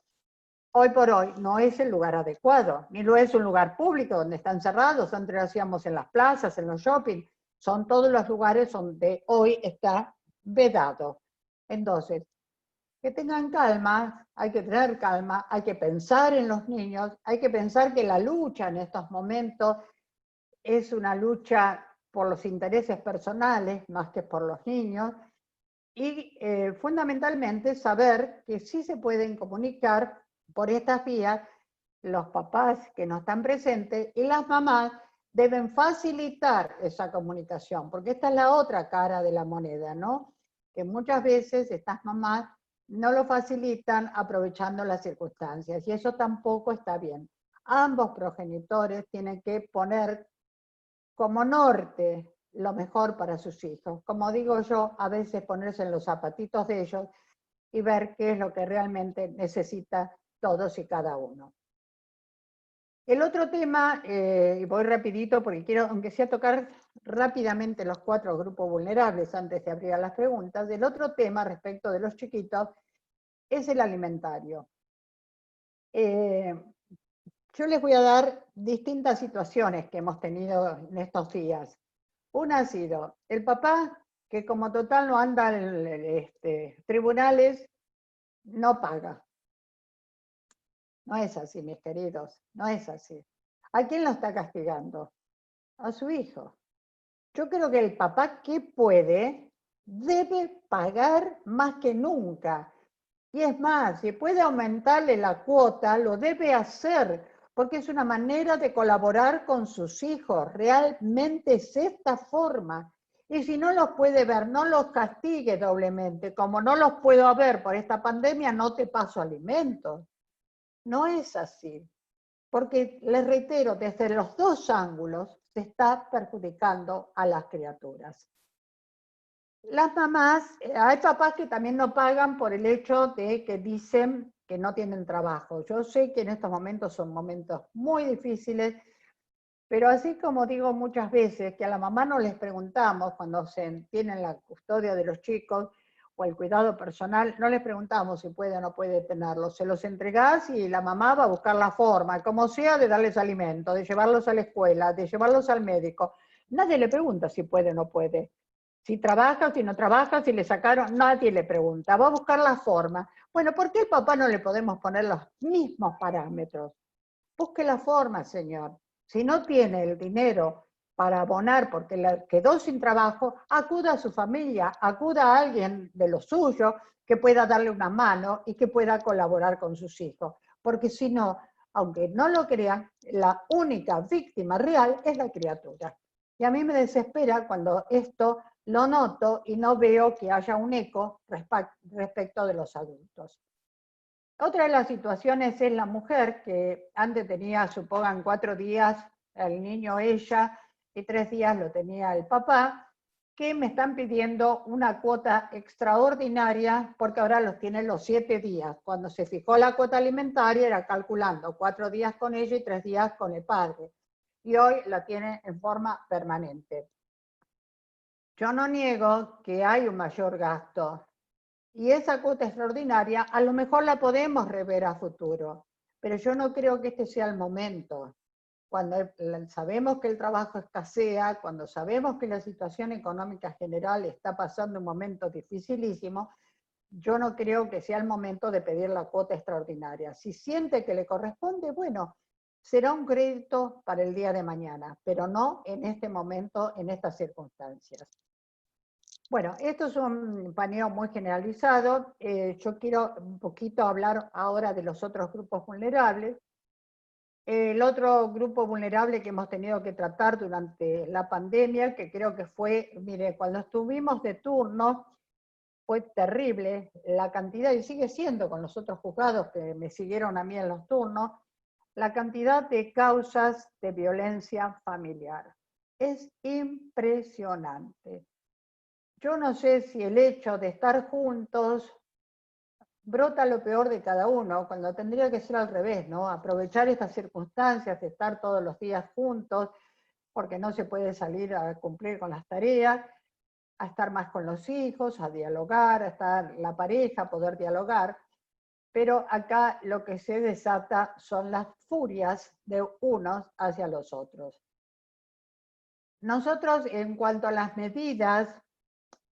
Hoy por hoy no es el lugar adecuado, ni lo es un lugar público donde están cerrados, antes lo hacíamos en las plazas, en los shopping, son todos los lugares donde hoy está vedado. Entonces, que tengan calma, hay que tener calma, hay que pensar en los niños, hay que pensar que la lucha en estos momentos es una lucha por los intereses personales más que por los niños, y fundamentalmente saber que sí se pueden comunicar por estas vías los papás que no están presentes, y las mamás deben facilitar esa comunicación, porque esta es la otra cara de la moneda, ¿no? Que muchas veces estas mamás no lo facilitan aprovechando las circunstancias, y eso tampoco está bien. Ambos progenitores tienen que poner como norte lo mejor para sus hijos. Como digo yo, a veces ponerse en los zapatitos de ellos y ver qué es lo que realmente necesita todos y cada uno. El otro tema, y voy rapidito porque quiero, aunque sea tocar rápidamente los 4 grupos vulnerables antes de abrir a las preguntas, el otro tema respecto de los chiquitos es el alimentario. Yo les voy a dar distintas situaciones que hemos tenido en estos días. Una ha sido el papá que como total no anda en tribunales, no paga. No es así, mis queridos, no es así. ¿A quién lo está castigando? A su hijo. Yo creo que el papá que puede debe pagar más que nunca. Y es más, si puede aumentarle la cuota, lo debe hacer, porque es una manera de colaborar con sus hijos. Realmente es esta forma. Y si no los puede ver, no los castigue doblemente. Como no los puedo ver por esta pandemia, no te paso alimentos. No es así. Porque, les reitero, desde los 2 ángulos se está perjudicando a las criaturas. Las mamás, hay papás que también no pagan por el hecho de que dicen que no tienen trabajo. Yo sé que en estos momentos son momentos muy difíciles, pero así como digo muchas veces que a la mamá no les preguntamos cuando se tienen la custodia de los chicos o el cuidado personal, no les preguntamos si puede o no puede tenerlos. Se los entregás y la mamá va a buscar la forma, como sea, de darles alimento, de llevarlos a la escuela, de llevarlos al médico. Nadie le pregunta si puede o no puede. Si trabaja o si no trabaja, si le sacaron, nadie le pregunta. Va a buscar la forma. Bueno, ¿por qué el papá no le podemos poner los mismos parámetros? Busque la forma, señor. Si no tiene el dinero para abonar porque quedó sin trabajo, acuda a su familia, acuda a alguien de lo suyo que pueda darle una mano y que pueda colaborar con sus hijos. Porque si no, aunque no lo crean, la única víctima real es la criatura. Y a mí me desespera cuando esto lo noto y no veo que haya un eco respecto de los adultos. Otra de las situaciones es la mujer que antes tenía, supongan, 4 días el niño ella y 3 días lo tenía el papá, que me están pidiendo una cuota extraordinaria porque ahora los tienen los 7 días. Cuando se fijó la cuota alimentaria era calculando 4 días con ella y 3 días con el padre. Y hoy la tiene en forma permanente. Yo no niego que hay un mayor gasto. Y esa cuota extraordinaria a lo mejor la podemos rever a futuro, pero yo no creo que este sea el momento. Cuando sabemos que el trabajo escasea, cuando sabemos que la situación económica general está pasando un momento dificilísimo, yo no creo que sea el momento de pedir la cuota extraordinaria. Si siente que le corresponde, bueno, será un crédito para el día de mañana, pero no en este momento, en estas circunstancias. Bueno, esto es un paneo muy generalizado. Yo quiero un poquito hablar ahora de los otros grupos vulnerables. El otro grupo vulnerable que hemos tenido que tratar durante la pandemia, que creo que fue, mire, cuando estuvimos de turno, fue terrible la cantidad, y sigue siendo con los otros juzgados que me siguieron a mí en los turnos, la cantidad de causas de violencia familiar. Es impresionante. Yo no sé si el hecho de estar juntos brota lo peor de cada uno, cuando tendría que ser al revés, ¿no? Aprovechar estas circunstancias de estar todos los días juntos, porque no se puede salir a cumplir con las tareas, a estar más con los hijos, a dialogar, a estar la pareja, a poder dialogar. Pero acá lo que se desata son las furias de unos hacia los otros. Nosotros, en cuanto a las medidas,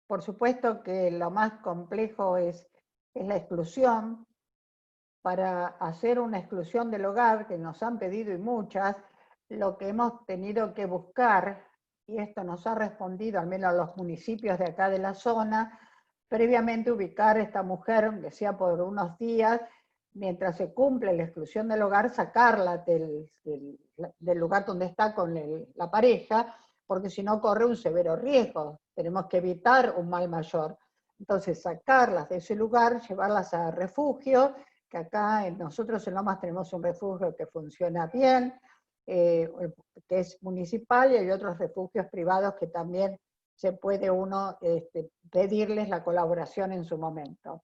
por supuesto que lo más complejo es la exclusión. Para hacer una exclusión del hogar, que nos han pedido y muchas, lo que hemos tenido que buscar, y esto nos ha respondido al menos los municipios de acá de la zona, previamente ubicar a esta mujer, aunque sea por unos días, mientras se cumple la exclusión del hogar, sacarla del lugar donde está con la pareja, porque si no corre un severo riesgo. Tenemos que evitar un mal mayor. Entonces, sacarlas de ese lugar, llevarlas a refugio, que acá nosotros en Lomas tenemos un refugio que funciona bien, que es municipal, y hay otros refugios privados que también se puede uno pedirles la colaboración en su momento.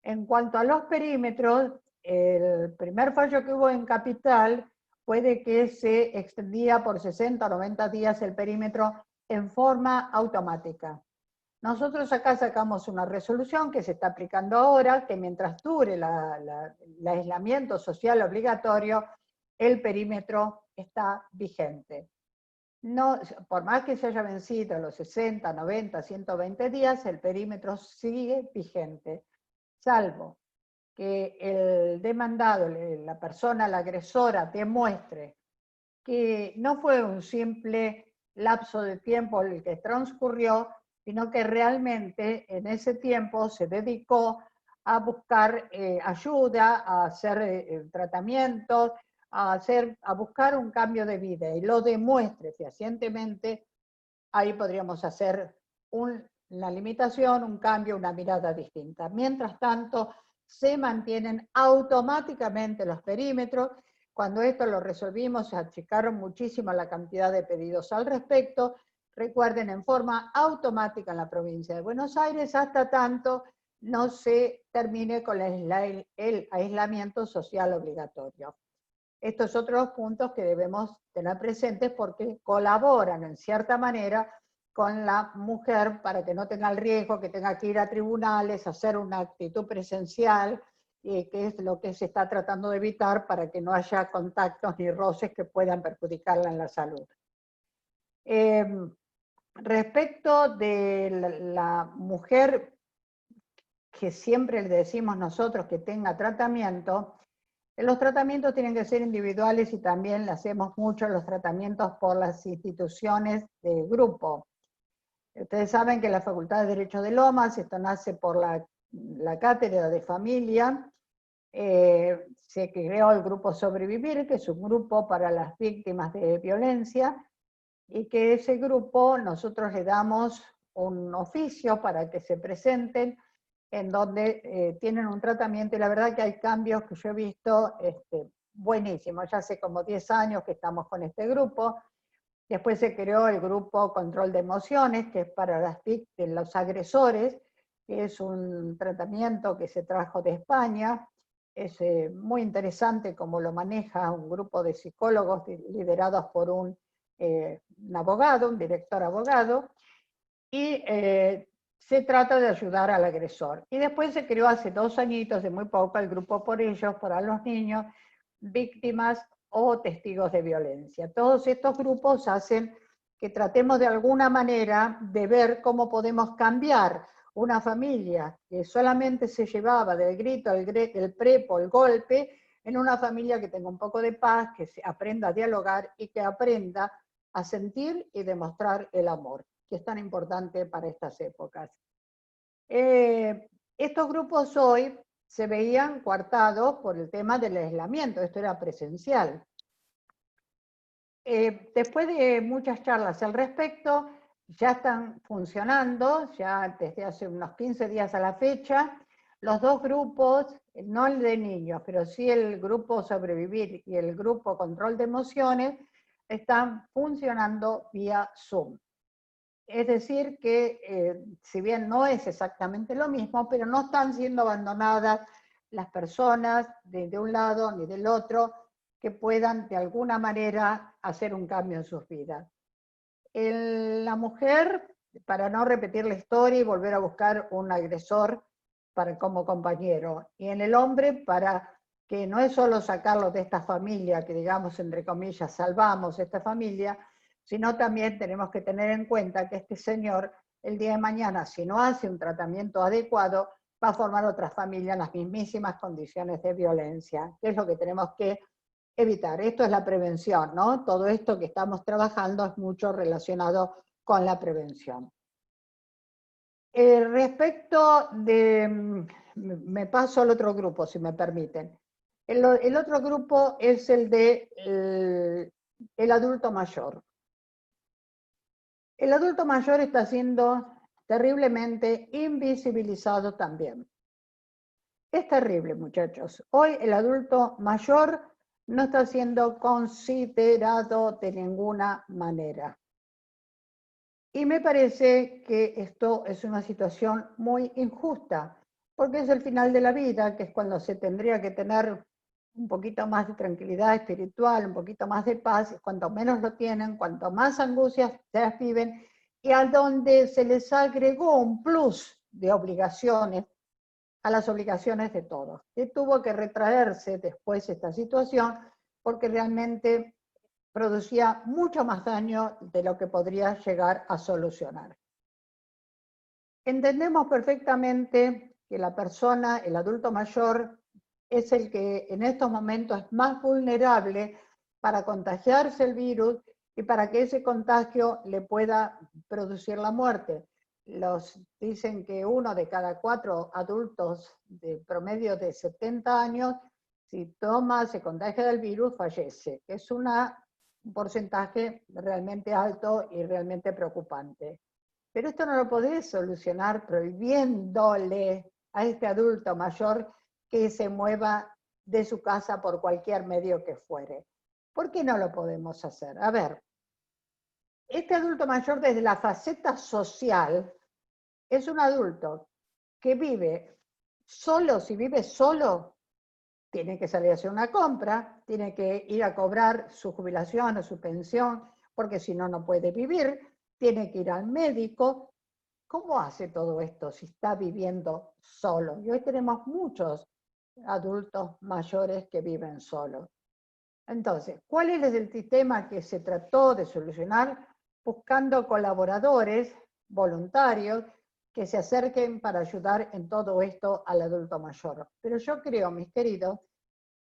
En cuanto a los perímetros, el primer fallo que hubo en Capital puede que se extendía por 60 o 90 días el perímetro en forma automática. Nosotros acá sacamos una resolución que se está aplicando ahora, que mientras dure el aislamiento social obligatorio, el perímetro está vigente. No, por más que se haya vencido los 60, 90, 120 días, el perímetro sigue vigente, salvo que el demandado, la persona, la agresora, demuestre que no fue un simple lapso de tiempo el que transcurrió, sino que realmente en ese tiempo se dedicó a buscar ayuda, a hacer tratamientos, a buscar un cambio de vida y lo demuestre fehacientemente, ahí podríamos hacer una limitación, un cambio, una mirada distinta. Mientras tanto, se mantienen automáticamente los perímetros. Cuando esto lo resolvimos, se achicaron muchísimo la cantidad de pedidos al respecto. Recuerden, en forma automática en la provincia de Buenos Aires, hasta tanto no se termine con el aislamiento social obligatorio. Estos otros puntos que debemos tener presentes porque colaboran en cierta manera con la mujer para que no tenga el riesgo, que tenga que ir a tribunales, hacer una actitud presencial, que es lo que se está tratando de evitar para que no haya contactos ni roces que puedan perjudicarla en la salud. Respecto de la mujer que siempre le decimos nosotros que tenga tratamiento, los tratamientos tienen que ser individuales y también le hacemos mucho los tratamientos por las instituciones de grupo. Ustedes saben que la Facultad de Derecho de Lomas, esto nace por la Cátedra de Familia, se creó el grupo Sobrevivir, que es un grupo para las víctimas de violencia, y que ese grupo nosotros le damos un oficio para que se presenten, en donde tienen un tratamiento, y la verdad que hay cambios que yo he visto buenísimos. Ya hace como 10 años que estamos con este grupo. Después se creó el grupo Control de Emociones, que es para los agresores, que es un tratamiento que se trajo de España. Es muy interesante cómo lo maneja un grupo de psicólogos liderados por un abogado, un director abogado, y se trata de ayudar al agresor. Y después se creó hace 2 añitos, de muy poco, el grupo Por Ellos, para los niños, víctimas o testigos de violencia. Todos estos grupos hacen que tratemos de alguna manera de ver cómo podemos cambiar una familia que solamente se llevaba del grito, el prepo, el golpe, en una familia que tenga un poco de paz, que aprenda a dialogar y que aprenda a sentir y demostrar el amor, que es tan importante para estas épocas. Estos grupos hoy se veían coartados por el tema del aislamiento, esto era presencial. Después de muchas charlas al respecto, ya están funcionando, ya desde hace unos 15 días a la fecha, los 2 grupos, no el de niños, pero sí el grupo Sobrevivir y el grupo Control de Emociones, están funcionando vía Zoom. Es decir que, si bien no es exactamente lo mismo, pero no están siendo abandonadas las personas de un lado ni del otro, que puedan de alguna manera hacer un cambio en sus vidas. La mujer, para no repetir la historia y volver a buscar un agresor como compañero, y en el hombre para que no es solo sacarlo de esta familia, que digamos entre comillas salvamos esta familia, sino también tenemos que tener en cuenta que este señor el día de mañana, si no hace un tratamiento adecuado, va a formar otra familia en las mismísimas condiciones de violencia, que es lo que tenemos que evitar. Esto es la prevención, ¿no? Todo esto que estamos trabajando es mucho relacionado con la prevención. Respecto de, me paso al otro grupo, si me permiten. El otro grupo es el de el adulto mayor. El adulto mayor está siendo terriblemente invisibilizado también. Es terrible, muchachos. Hoy el adulto mayor no está siendo considerado de ninguna manera. Y me parece que esto es una situación muy injusta, porque es el final de la vida, que es cuando se tendría que tener un poquito más de tranquilidad espiritual, un poquito más de paz, cuanto menos lo tienen, cuanto más angustias se viven, y a donde se les agregó un plus de obligaciones a las obligaciones de todos. Y tuvo que retraerse después esta situación porque realmente producía mucho más daño de lo que podría llegar a solucionar. Entendemos perfectamente que la persona, el adulto mayor, es el que en estos momentos es más vulnerable para contagiarse el virus y para que ese contagio le pueda producir la muerte. Dicen que 1 de cada 4 adultos de promedio de 70 años, si se contagia del virus, fallece. Es un porcentaje realmente alto y realmente preocupante. Pero esto no lo podés solucionar prohibiéndole a este adulto mayor que se mueva de su casa por cualquier medio que fuere. ¿Por qué no lo podemos hacer? A ver, este adulto mayor desde la faceta social es un adulto que vive solo. Si vive solo, tiene que salir a hacer una compra, tiene que ir a cobrar su jubilación o su pensión, porque si no, no puede vivir, tiene que ir al médico. ¿Cómo hace todo esto si está viviendo solo? Y hoy tenemos muchos adultos mayores que viven solos. Entonces, ¿cuál es el sistema que se trató de solucionar? Buscando colaboradores voluntarios que se acerquen para ayudar en todo esto al adulto mayor. Pero yo creo, mis queridos,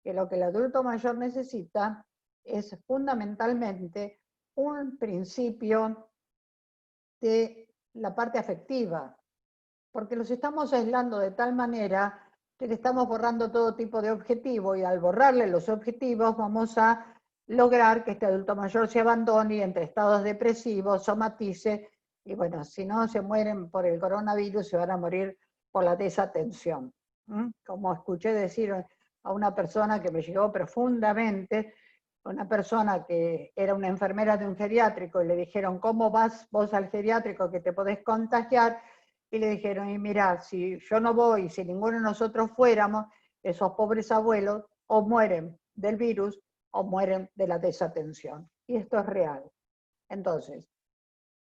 que lo que el adulto mayor necesita es fundamentalmente un principio de la parte afectiva, porque los estamos aislando de tal manera que le estamos borrando todo tipo de objetivo, y al borrarle los objetivos vamos a lograr que este adulto mayor se abandone y entre estados depresivos, somatice, y bueno, si no se mueren por el coronavirus, se van a morir por la desatención. Como escuché decir a una persona que me llegó profundamente, una persona que era una enfermera de un geriátrico, y le dijeron, ¿cómo vas vos al geriátrico que te podés contagiar? Y le dijeron, y mirá, si yo no voy, si ninguno de nosotros fuéramos, esos pobres abuelos o mueren del virus o mueren de la desatención. Y esto es real. Entonces,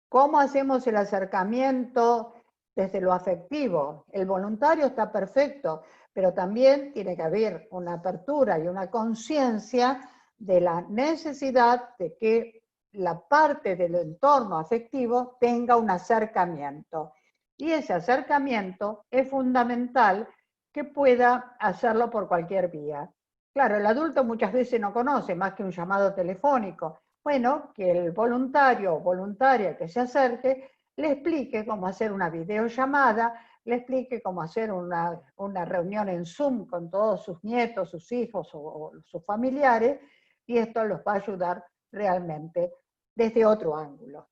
¿cómo hacemos el acercamiento desde lo afectivo? El voluntario está perfecto, pero también tiene que haber una apertura y una conciencia de la necesidad de que la parte del entorno afectivo tenga un acercamiento. Y ese acercamiento es fundamental que pueda hacerlo por cualquier vía. Claro, el adulto muchas veces no conoce más que un llamado telefónico. Bueno, que el voluntario o voluntaria que se acerque le explique cómo hacer una videollamada, le explique cómo hacer una reunión en Zoom con todos sus nietos, sus hijos o sus familiares, y esto los va a ayudar realmente desde otro ángulo.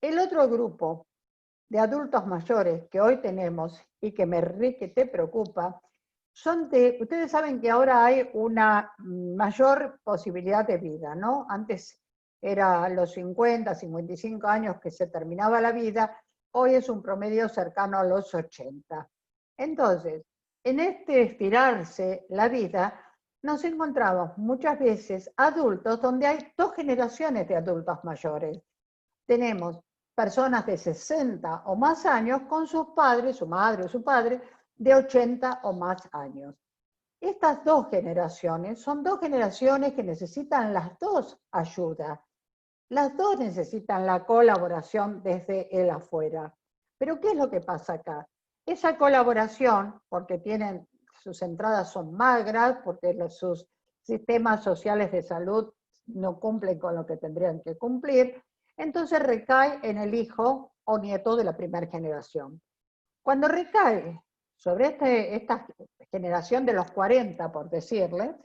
El otro grupo de adultos mayores que hoy tenemos y que te preocupa, ustedes saben que ahora hay una mayor posibilidad de vida, ¿no? Antes era a los 50, 55 años que se terminaba la vida, hoy es un promedio cercano a los 80. Entonces, en este estirarse la vida, nos encontramos muchas veces adultos donde hay 2 generaciones de adultos mayores. Tenemos personas de 60 o más años con sus padres, su madre o su padre, de 80 o más años. Estas 2 generaciones son 2 generaciones que necesitan las 2 ayuda. Las 2 necesitan la colaboración desde el afuera. Pero ¿qué es lo que pasa acá? Esa colaboración, porque sus entradas son magras, porque sus sistemas sociales de salud no cumplen con lo que tendrían que cumplir, entonces recae en el hijo o nieto de la primera generación. Cuando recae sobre esta generación de los 40, por decirle,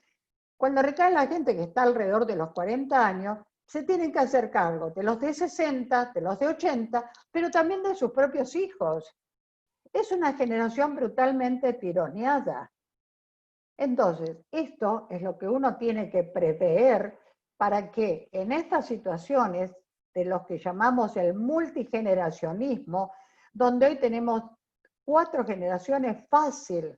cuando recae la gente que está alrededor de los 40 años, se tienen que hacer cargo de los de 60, de los de 80, pero también de sus propios hijos. Es una generación brutalmente tironeada. Entonces, esto es lo que uno tiene que prever para que en estas situaciones de los que llamamos el multigeneracionismo, donde hoy tenemos 4 generaciones fácil,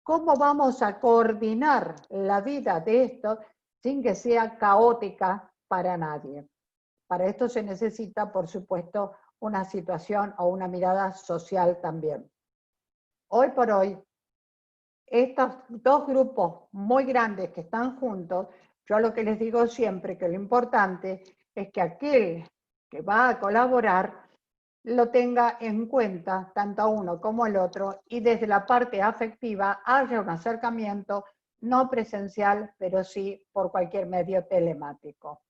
¿Cómo vamos a coordinar la vida de esto sin que sea caótica para nadie? Para esto se necesita, por supuesto, una situación o una mirada social también. Hoy por hoy, estos dos grupos muy grandes que están juntos, yo lo que les digo siempre que lo importante es que aquel que va a colaborar lo tenga en cuenta, tanto uno como el otro, y desde la parte afectiva haya un acercamiento no presencial, pero sí por cualquier medio telemático.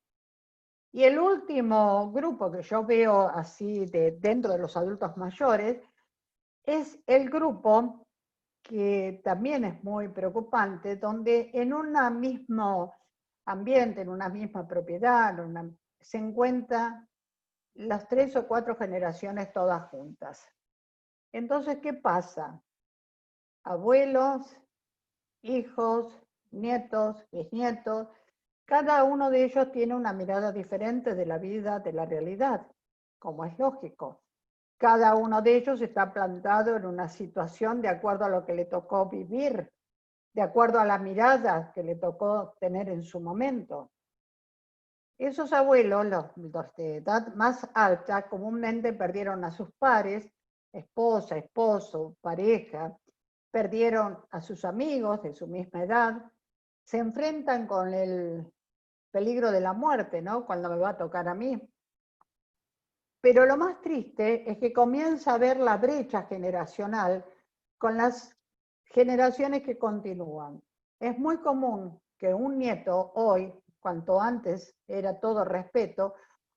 Y el último grupo que yo veo así dentro de los adultos mayores es el grupo que también es muy preocupante, donde en un mismo ambiente, en una misma propiedad, se encuentran las 3 o 4 generaciones todas juntas. Entonces, ¿qué pasa? Abuelos, hijos, nietos, bisnietos, cada uno de ellos tiene una mirada diferente de la vida, de la realidad, como es lógico. Cada uno de ellos está plantado en una situación de acuerdo a lo que le tocó vivir, de acuerdo a la mirada que le tocó tener en su momento. Esos abuelos, los de edad más alta, comúnmente perdieron a sus pares, esposa, esposo, pareja, perdieron a sus amigos de su misma edad, se enfrentan con el peligro de la muerte, ¿no? Cuando me va a tocar a mí. Pero lo más triste es que comienza a ver la brecha generacional con las generaciones que continúan. Es muy común que un nieto hoy, cuanto antes era todo respeto,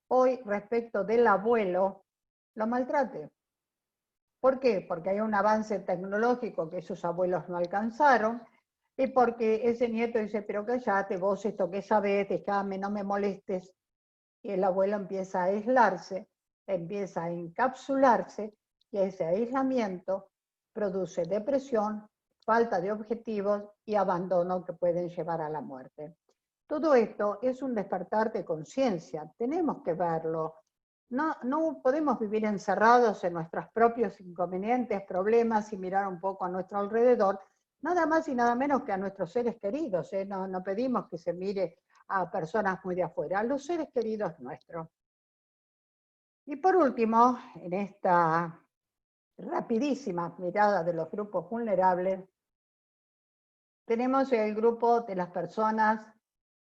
hoy respecto del abuelo lo maltrate. ¿Por qué? Porque hay un avance tecnológico que sus abuelos no alcanzaron y porque ese nieto dice, pero cállate vos esto que sabés, déjame, no me molestes. Y el abuelo empieza a aislarse, empieza a encapsularse y ese aislamiento produce depresión, falta de objetivos y abandono que pueden llevar a la muerte. Todo esto es un despertar de conciencia, tenemos que verlo. No podemos vivir encerrados en nuestros propios inconvenientes, problemas y mirar un poco a nuestro alrededor, nada más y nada menos que a nuestros seres queridos. No pedimos que se mire a personas muy de afuera, a los seres queridos nuestros. Y por último, en esta rapidísima mirada de los grupos vulnerables, tenemos el grupo de las personas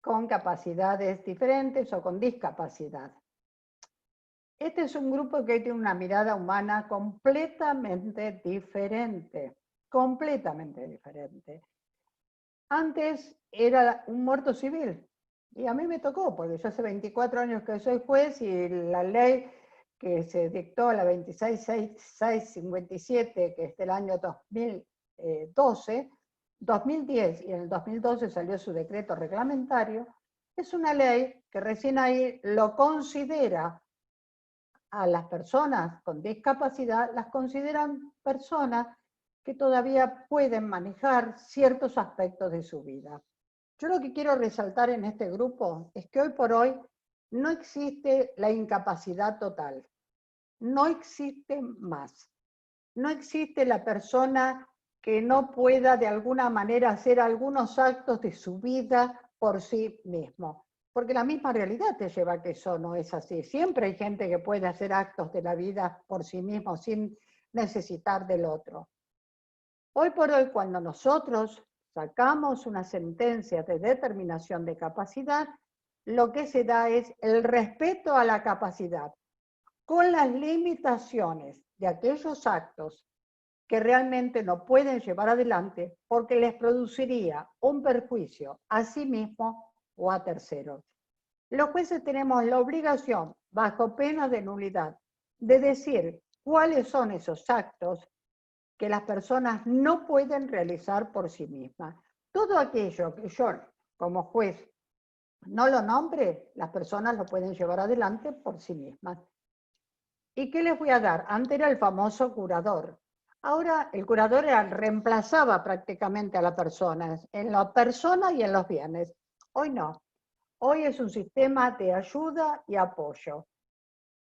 con capacidades diferentes o con discapacidad. Este es un grupo que tiene una mirada humana completamente diferente, completamente diferente. Antes era un muerto civil, y a mí me tocó, porque yo hace 24 años que soy juez y la ley que se dictó, la 26.657, que es del año 2010, y en el 2012 salió su decreto reglamentario, es una ley que recién ahí lo considera a las personas con discapacidad, las consideran personas que todavía pueden manejar ciertos aspectos de su vida. Yo lo que quiero resaltar en este grupo es que hoy por hoy no existe la incapacidad total, no existe más, no existe la persona que no pueda de alguna manera hacer algunos actos de su vida por sí mismo. Porque la misma realidad te lleva a que eso no es así. Siempre hay gente que puede hacer actos de la vida por sí mismo sin necesitar del otro. Hoy por hoy, cuando nosotros sacamos una sentencia de determinación de capacidad, lo que se da es el respeto a la capacidad, con las limitaciones de aquellos actos que realmente no pueden llevar adelante porque les produciría un perjuicio a sí mismo o a terceros. Los jueces tenemos la obligación, bajo pena de nulidad, de decir cuáles son esos actos que las personas no pueden realizar por sí mismas. Todo aquello que yo, como juez, no lo nombre, las personas lo pueden llevar adelante por sí mismas. ¿Y qué les voy a dar? Antes era el famoso curador. Ahora el curador reemplazaba prácticamente a la persona, en la persona y en los bienes. Hoy no. Hoy es un sistema de ayuda y apoyo.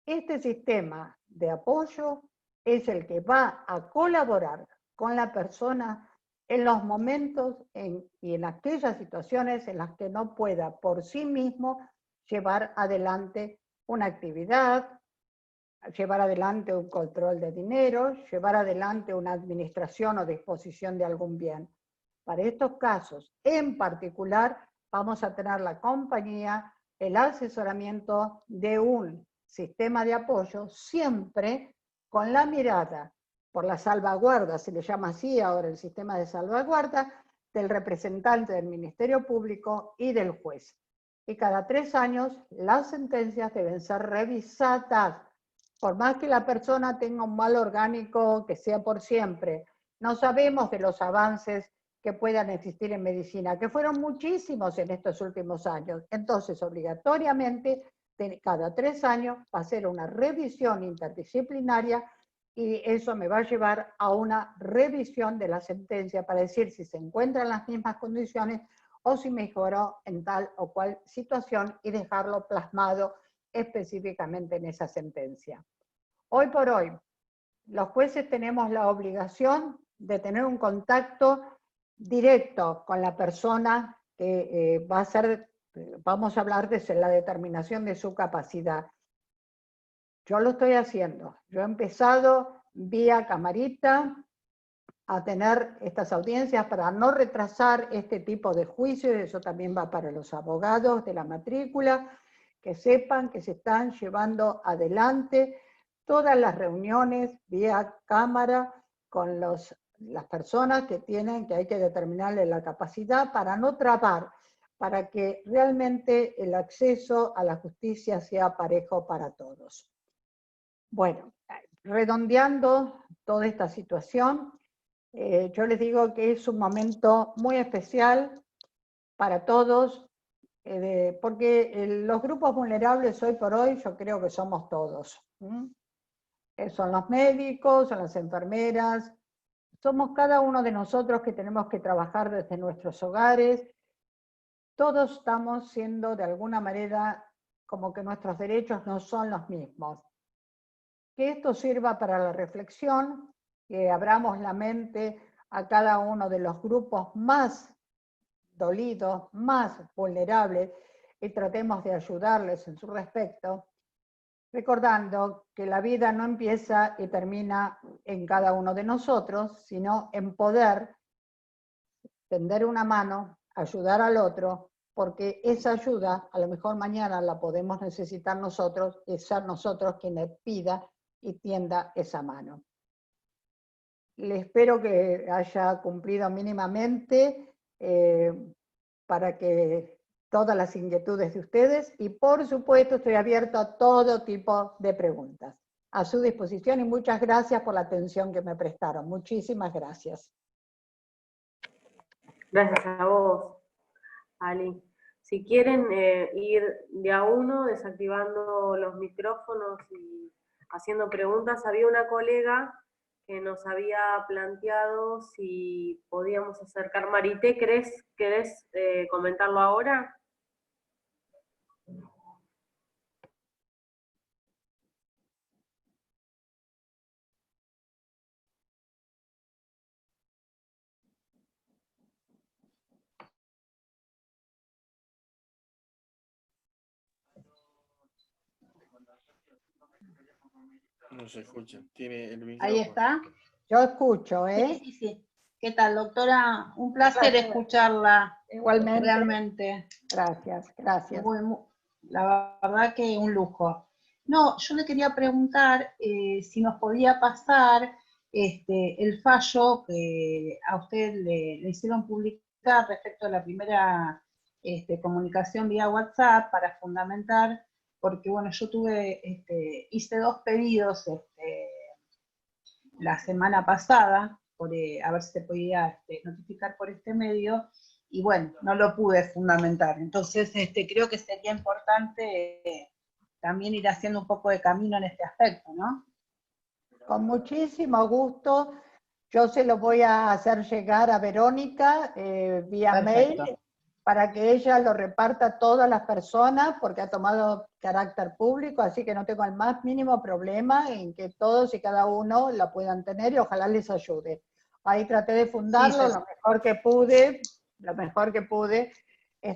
Este sistema de apoyo es el que va a colaborar con la persona en los momentos y en aquellas situaciones en las que no pueda por sí mismo llevar adelante una actividad, llevar adelante un control de dinero, llevar adelante una administración o disposición de algún bien. Para estos casos en particular vamos a tener la compañía, el asesoramiento de un sistema de apoyo, siempre con la mirada por la salvaguarda, se le llama así ahora el sistema de salvaguarda, del representante del Ministerio Público y del juez. Y cada 3 años las sentencias deben ser revisadas, por más que la persona tenga un mal orgánico que sea por siempre. No sabemos de los avances que puedan existir en medicina, que fueron muchísimos en estos últimos años. Entonces, obligatoriamente, cada 3 años va a ser una revisión interdisciplinaria y eso me va a llevar a una revisión de la sentencia para decir si se encuentran las mismas condiciones o si mejoró en tal o cual situación y dejarlo plasmado específicamente en esa sentencia. Hoy por hoy, los jueces tenemos la obligación de tener un contacto directo con la persona que va a ser, vamos a hablar de la determinación de su capacidad. Yo lo estoy haciendo. Yo he empezado vía camarita a tener estas audiencias para no retrasar este tipo de juicios. Eso también va para los abogados de la matrícula, que sepan que se están llevando adelante todas las reuniones vía cámara con las personas que hay que determinarle la capacidad para no trabar, para que realmente el acceso a la justicia sea parejo para todos. Bueno, redondeando toda esta situación, yo les digo que es un momento muy especial para todos, porque los grupos vulnerables hoy por hoy yo creo que somos todos. Son los médicos, son las enfermeras, somos cada uno de nosotros que tenemos que trabajar desde nuestros hogares. Todos estamos siendo de alguna manera como que nuestros derechos no son los mismos. Que esto sirva para la reflexión, que abramos la mente a cada uno de los grupos más dolidos, más vulnerables, y tratemos de ayudarles en su respecto, recordando que la vida no empieza y termina en cada uno de nosotros, sino en poder tender una mano, ayudar al otro, porque esa ayuda a lo mejor mañana la podemos necesitar nosotros y ser nosotros quienes pida y tienda esa mano. Les espero que haya cumplido mínimamente para que todas las inquietudes de ustedes, y por supuesto estoy abierto a todo tipo de preguntas. A su disposición y muchas gracias por la atención que me prestaron. Muchísimas gracias. Gracias a vos, Ali. Si quieren ir de a uno desactivando los micrófonos y haciendo preguntas, había una colega que nos había planteado si podíamos acercar. Marité, ¿querés comentarlo ahora? No se escucha, tiene el micrófono. Ahí está. Yo escucho, ¿eh? Sí, sí, sí. ¿Qué tal, doctora? Un placer escucharla. Igualmente. Realmente. Gracias, gracias. La verdad que un lujo. No, yo le quería preguntar si nos podía pasar el fallo que a usted le hicieron publicar respecto a la primera comunicación vía WhatsApp para fundamentar, porque bueno, yo hice 2 pedidos la semana pasada, a ver si se podía notificar por este medio, y bueno, no lo pude fundamentar. Entonces, creo que sería importante también ir haciendo un poco de camino en este aspecto, ¿no? Con muchísimo gusto. Yo se lo voy a hacer llegar a Verónica vía Perfecto. mail para que ella lo reparta a todas las personas, porque ha tomado carácter público, así que no tengo el más mínimo problema en que todos y cada uno la puedan tener y ojalá les ayude. Ahí traté de fundarlo Sí, lo mejor que pude,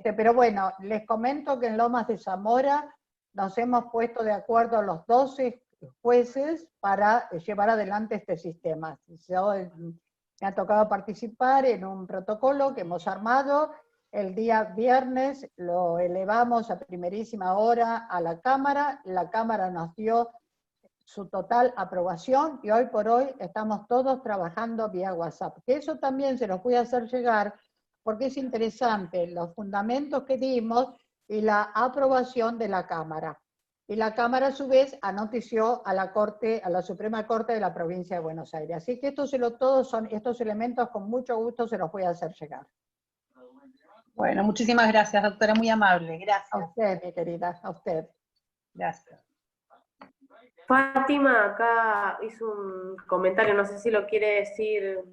pero bueno, les comento que en Lomas de Zamora nos hemos puesto de acuerdo los 12 jueces para llevar adelante este sistema. Me ha tocado participar en un protocolo que hemos armado. El día viernes lo elevamos a primerísima hora a la Cámara nos dio su total aprobación y hoy por hoy estamos todos trabajando vía WhatsApp. Que eso también se los voy a hacer llegar porque es interesante los fundamentos que dimos y la aprobación de la Cámara. Y la Cámara a su vez anotició a la Suprema Corte de la Provincia de Buenos Aires. Así que todos son estos elementos, con mucho gusto se los voy a hacer llegar. Bueno, muchísimas gracias, doctora, muy amable. A Gracias. usted, mi querida, a usted. Gracias. Fátima acá hizo un comentario, no sé si lo quiere decir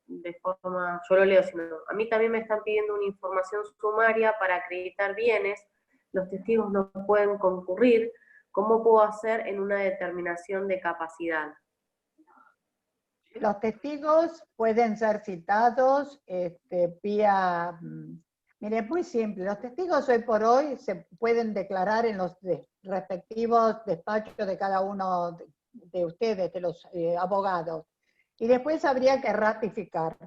de forma, yo lo leo, sino a mí también me están pidiendo una información sumaria para acreditar bienes, los testigos no pueden concurrir, ¿cómo puedo hacer en una determinación de capacidad? Los testigos pueden ser citados vía... Mire, es muy simple. Los testigos hoy por hoy se pueden declarar en los respectivos despachos de cada uno de ustedes, de los abogados. Y después habría que ratificar.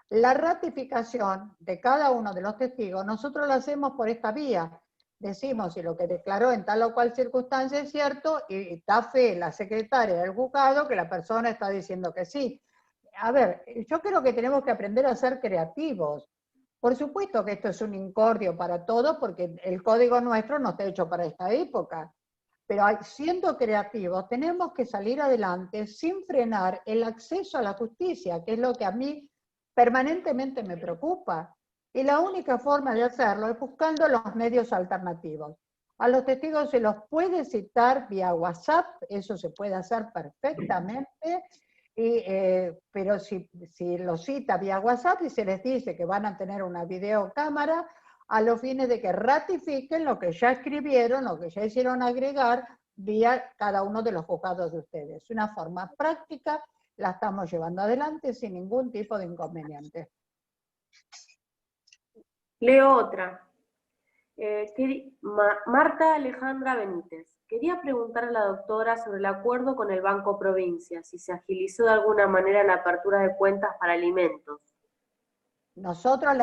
La ratificación de cada uno de los testigos, nosotros la hacemos por esta vía. Decimos si lo que declaró en tal o cual circunstancia es cierto y da fe la secretaria del juzgado que la persona está diciendo que sí. A ver, yo creo que tenemos que aprender a ser creativos. Por supuesto que esto es un incordio para todos porque el código nuestro no está hecho para esta época. Pero siendo creativos tenemos que salir adelante sin frenar el acceso a la justicia, que es lo que a mí permanentemente me preocupa. Y la única forma de hacerlo es buscando los medios alternativos. A los testigos se los puede citar vía WhatsApp, eso se puede hacer perfectamente, pero si los cita vía WhatsApp y se les dice que van a tener una videocámara, a los fines de que ratifiquen lo que ya escribieron, lo que ya hicieron agregar vía cada uno de los juzgados de ustedes. Una forma práctica, la estamos llevando adelante sin ningún tipo de inconveniente. Leo otra. Marta Alejandra Benítez. Quería preguntar a la doctora sobre el acuerdo con el Banco Provincia, si se agilizó de alguna manera la apertura de cuentas para alimentos. Nosotros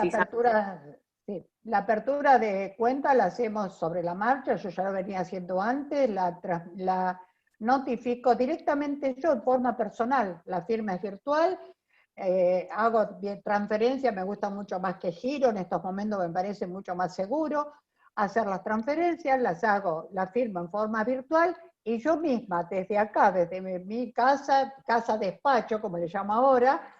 la apertura de cuenta la hacemos sobre la marcha, yo ya lo venía haciendo antes, la notifico directamente yo en forma personal, la firma es virtual, hago transferencia, me gusta mucho más que giro, en estos momentos me parece mucho más seguro hacer las transferencias, las firmo en forma virtual y yo misma desde acá, desde mi casa despacho, como le llamo ahora,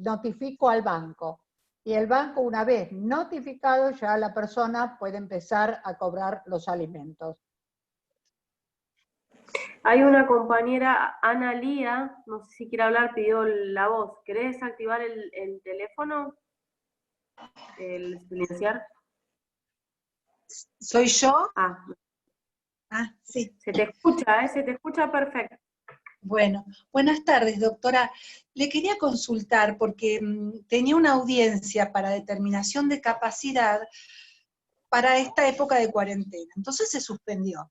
notifico al banco. Y el banco, una vez notificado, ya la persona puede empezar a cobrar los alimentos. Hay una compañera, Ana Lía, no sé si quiere hablar, pidió la voz. ¿Querés desactivar el teléfono? ¿El silenciar? ¿Soy yo? Ah, Sí. se te escucha perfecto. Bueno, buenas tardes, doctora. Le quería consultar porque tenía una audiencia para determinación de capacidad para esta época de cuarentena. Entonces se suspendió.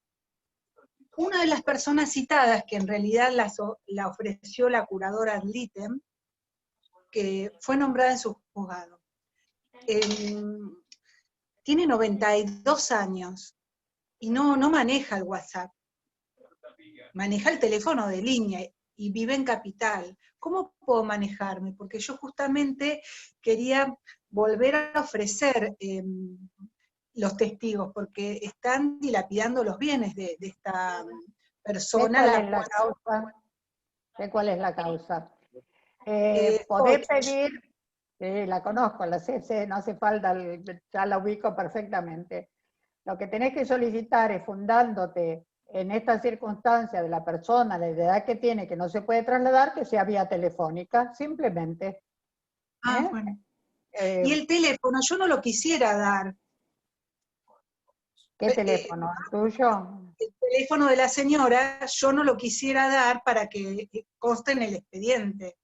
Una de las personas citadas, que en realidad la ofreció la curadora ad litem, que fue nombrada en su juzgado, tiene 92 años y no maneja el WhatsApp. Maneja el teléfono de línea y vive en Capital. ¿Cómo puedo manejarme? Porque yo justamente quería volver a ofrecer los testigos, porque están dilapidando los bienes de esta persona. ¿De cuál es la causa? Podés pedir, la conozco, la sé, no hace falta, ya la ubico perfectamente. Lo que tenés que solicitar es fundándote en esta circunstancia de la persona, la edad que tiene, que no se puede trasladar, que sea vía telefónica, simplemente. Bueno. Y el teléfono, yo no lo quisiera dar. ¿Qué teléfono? ¿Tuyo? El teléfono de la señora, yo no lo quisiera dar para que conste en el expediente.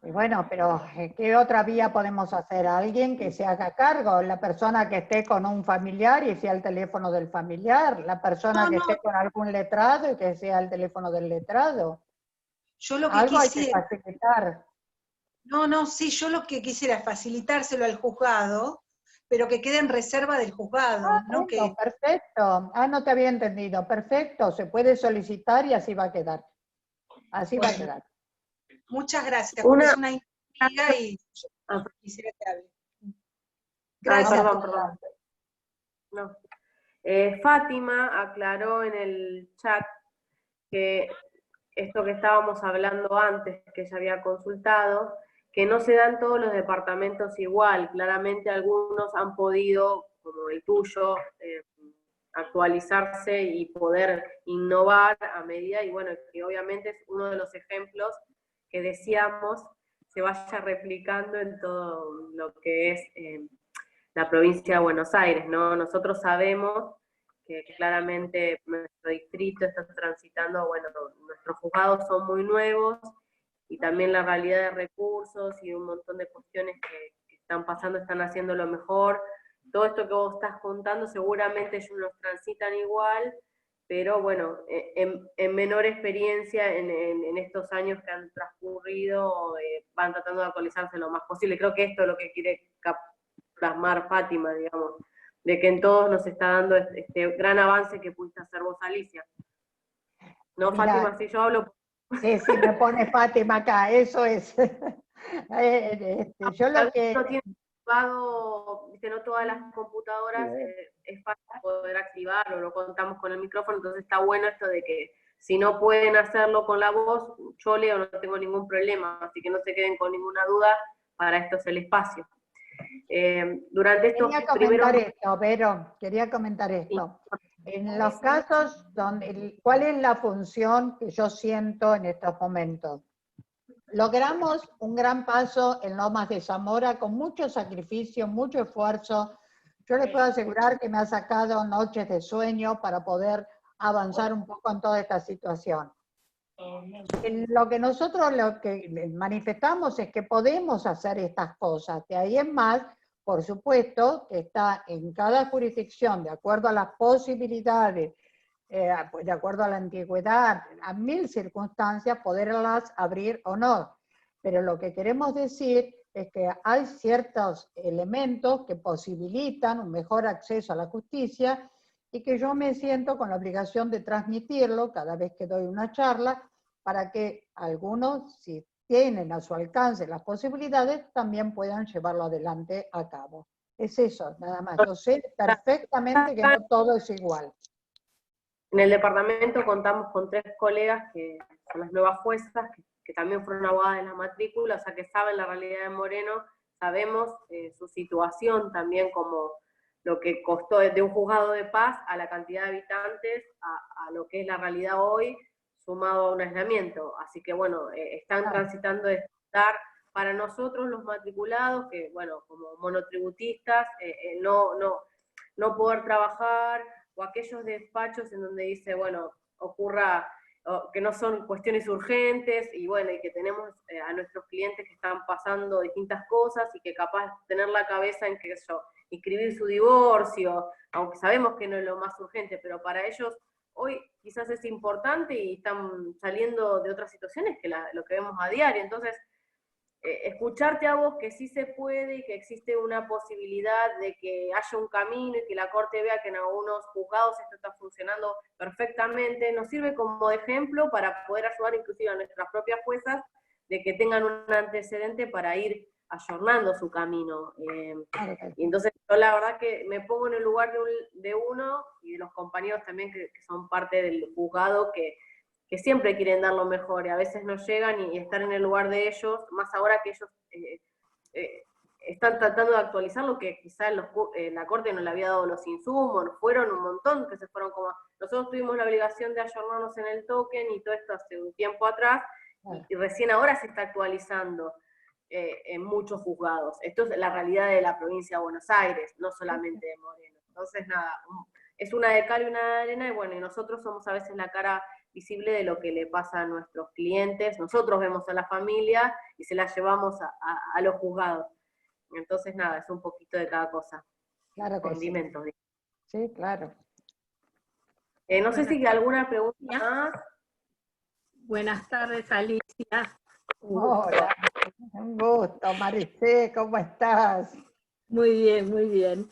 Y bueno, pero ¿qué otra vía podemos hacer? Alguien que se haga cargo, la persona que esté con un familiar y sea el teléfono del familiar, la persona No, que no, esté con algún letrado y que sea el teléfono del letrado. yo lo que Algo hay que quisiera, facilitar. no, sí, yo lo que quisiera es facilitárselo al juzgado, pero que quede en reserva del juzgado, ¿no? Bueno, perfecto. Ah, no te había entendido. Perfecto, se puede solicitar y así va a quedar. Así va a Bueno, quedar. muchas gracias, porque es una intriga y Ah, quisiera que hable. Ay, Gracias. perdón. No. Fátima aclaró en el chat que esto que estábamos hablando antes, que ella había consultado, que no se dan todos los departamentos igual. Claramente algunos han podido, como el tuyo, actualizarse y poder innovar a medida, y bueno, que obviamente es uno de los ejemplos que decíamos se vaya replicando en todo lo que es la provincia de Buenos Aires, ¿no? Nosotros sabemos que claramente nuestro distrito está transitando, bueno, nuestros juzgados son muy nuevos y también la realidad de recursos y un montón de cuestiones que están pasando, están haciendo lo mejor. Todo esto que vos estás contando seguramente ellos los transitan igual, pero bueno, en menor experiencia en estos años que han transcurrido, van tratando de actualizarse lo más posible. Creo que esto es lo que quiere plasmar Fátima, digamos, de que en todos nos está dando este gran avance que pudiste hacer vos, Alicia. No, Mira, Fátima, si yo hablo... sí, me pone Fátima acá, eso es. Yo lo que... No tiene activado, viste, no todas las computadoras es fácil poder activarlo, lo contamos con el micrófono, entonces está bueno esto de que si no pueden hacerlo con la voz, yo leo, no tengo ningún problema, así que no se queden con ninguna duda, para esto es el espacio. Durante estos Quería primeros... comentar esto, Vero, quería comentar esto. En los casos donde, ¿cuál es la función que yo siento en estos momentos? Logramos un gran paso en Lomas de Zamora con mucho sacrificio, mucho esfuerzo. Yo les puedo asegurar que me ha sacado noches de sueño para poder avanzar un poco en toda esta situación. Lo que nosotros manifestamos es que podemos hacer estas cosas. De ahí en más, por supuesto, que está en cada jurisdicción, de acuerdo a las posibilidades, de acuerdo a la antigüedad, a 1000 circunstancias, poderlas abrir o no. Pero lo que queremos decir es que hay ciertos elementos que posibilitan un mejor acceso a la justicia y que yo me siento con la obligación de transmitirlo cada vez que doy una charla, para que algunos, si tienen a su alcance las posibilidades, también puedan llevarlo adelante a cabo. Es eso, nada más. Yo sé perfectamente que no todo es igual. En el departamento contamos con 3 colegas que son las nuevas juezas, que también fueron abogadas de la matrícula, o sea que saben la realidad de Moreno, sabemos su situación también, como lo que costó de un juzgado de paz a la cantidad de habitantes, a lo que es la realidad hoy, sumado a un aislamiento. Así que bueno, están transitando de estar para nosotros los matriculados, que bueno, como monotributistas, no poder trabajar, o aquellos despachos en donde dice, bueno, ocurra, que no son cuestiones urgentes, y bueno, y que tenemos a nuestros clientes que están pasando distintas cosas, y que capaz tener la cabeza en que eso, inscribir su divorcio, aunque sabemos que no es lo más urgente, pero para ellos hoy quizás es importante y están saliendo de otras situaciones que lo que vemos a diario. Entonces, escucharte a vos que sí se puede y que existe una posibilidad de que haya un camino y que la Corte vea que en algunos juzgados esto está funcionando perfectamente, nos sirve como ejemplo para poder ayudar inclusive a nuestras propias juezas de que tengan un antecedente para ir ayornando su camino. Y entonces yo la verdad que me pongo en el lugar de uno y de los compañeros también que son parte del juzgado, que siempre quieren dar lo mejor y a veces no llegan, y estar en el lugar de ellos, más ahora que ellos están tratando de actualizar lo que quizás la Corte no le había dado los insumos, fueron un montón que se fueron como... Nosotros tuvimos la obligación de ayornarnos en el token y todo esto hace un tiempo atrás, y recién ahora se está actualizando en muchos juzgados. Esto es la realidad de la provincia de Buenos Aires, no solamente de Moreno. Entonces nada, es una de cal y una de arena, y bueno, y nosotros somos a veces la cara visible de lo que le pasa a nuestros clientes. Nosotros vemos a la familia y se la llevamos a los juzgados. Entonces, nada, es un poquito de cada cosa. Claro que sí. Condimentos. Sí, claro. No sé si hay alguna pregunta más. Buenas tardes, Alicia. Hola, un gusto. Maricé, ¿cómo estás? Muy bien, muy bien.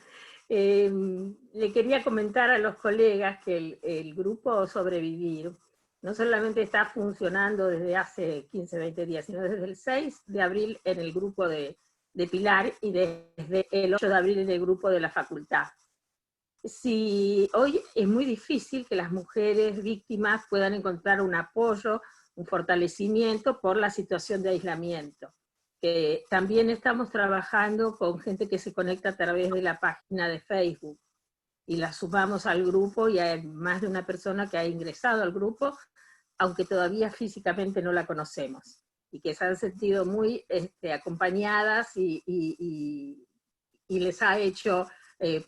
Le quería comentar a los colegas que el grupo Sobrevivir no solamente está funcionando desde hace 15, 20 días, sino desde el 6 de abril en el grupo de Pilar y desde el 8 de abril en el grupo de la facultad. Si hoy es muy difícil que las mujeres víctimas puedan encontrar un apoyo, un fortalecimiento por la situación de aislamiento. También estamos trabajando con gente que se conecta a través de la página de Facebook y la sumamos al grupo y hay más de una persona que ha ingresado al grupo, aunque todavía físicamente no la conocemos, y que se han sentido muy acompañadas y les ha hecho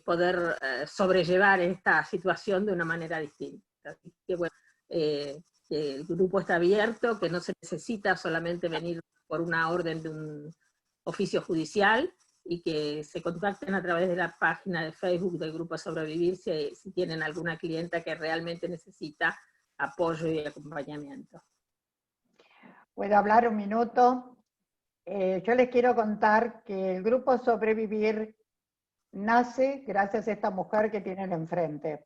poder sobrellevar esta situación de una manera distinta. Así que bueno, que el grupo está abierto, que no se necesita solamente venir por una orden de un oficio judicial, y que se contacten a través de la página de Facebook del Grupo Sobrevivir si tienen alguna clienta que realmente necesita apoyo y acompañamiento. ¿Puedo hablar un minuto? Yo les quiero contar que el Grupo Sobrevivir nace gracias a esta mujer que tienen enfrente.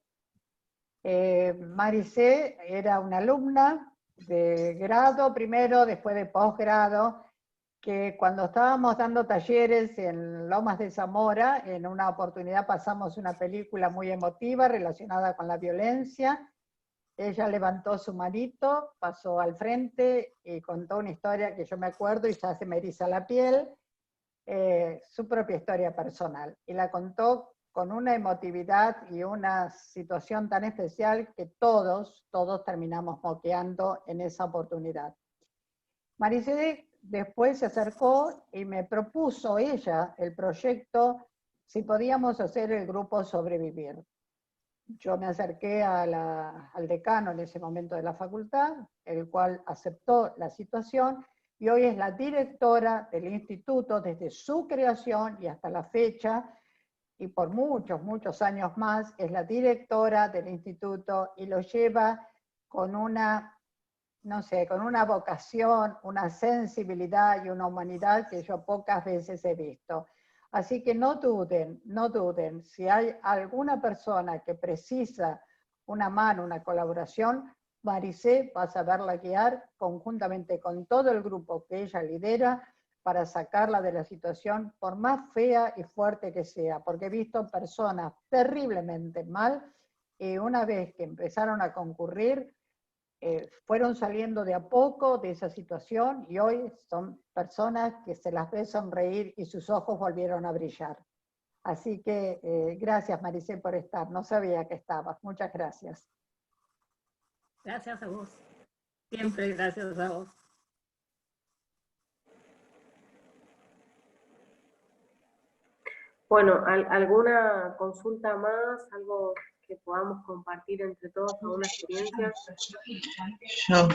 Maricé era una alumna de grado primero, después de posgrado, que cuando estábamos dando talleres en Lomas de Zamora, en una oportunidad pasamos una película muy emotiva relacionada con la violencia. Ella levantó su manito, pasó al frente y contó una historia que yo me acuerdo y ya se me eriza la piel, su propia historia personal. Y la contó con una emotividad y una situación tan especial que todos terminamos moqueando en esa oportunidad. Maricé después se acercó y me propuso ella el proyecto si podíamos hacer el grupo Sobrevivir. Yo me acerqué al decano en ese momento de la facultad, el cual aceptó la situación, y hoy es la directora del instituto desde su creación y hasta la fecha, y por muchos, muchos años más, es la directora del instituto y lo lleva con una, no sé, con una vocación, una sensibilidad y una humanidad que yo pocas veces he visto. Así que no duden, no duden. Si hay alguna persona que precisa una mano, una colaboración, Maricé va a saberla guiar conjuntamente con todo el grupo que ella lidera para sacarla de la situación, por más fea y fuerte que sea, porque he visto personas terriblemente mal y una vez que empezaron a concurrir, fueron saliendo de a poco de esa situación y hoy son personas que se las ve sonreír y sus ojos volvieron a brillar. Así que gracias, Maricé, por estar. No sabía que estabas. Muchas gracias. Gracias a vos. Siempre gracias a vos. Bueno, ¿alguna consulta más? ¿Algo que podamos compartir entre todos, alguna experiencia? Yo,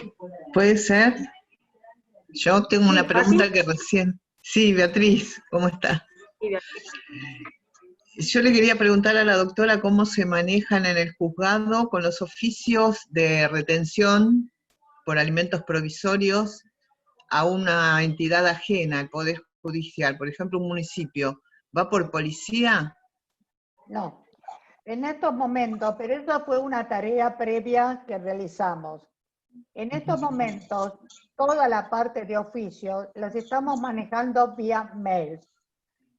¿puede ser? Yo tengo una pregunta que recién... Sí, Beatriz, ¿cómo está? Sí, Beatriz. Yo le quería preguntar a la doctora cómo se manejan en el juzgado con los oficios de retención por alimentos provisorios a una entidad ajena al Poder Judicial, por ejemplo, un municipio. ¿Va por policía? No, en estos momentos, pero eso fue una tarea previa que realizamos. En estos momentos, toda la parte de oficio las estamos manejando vía mail.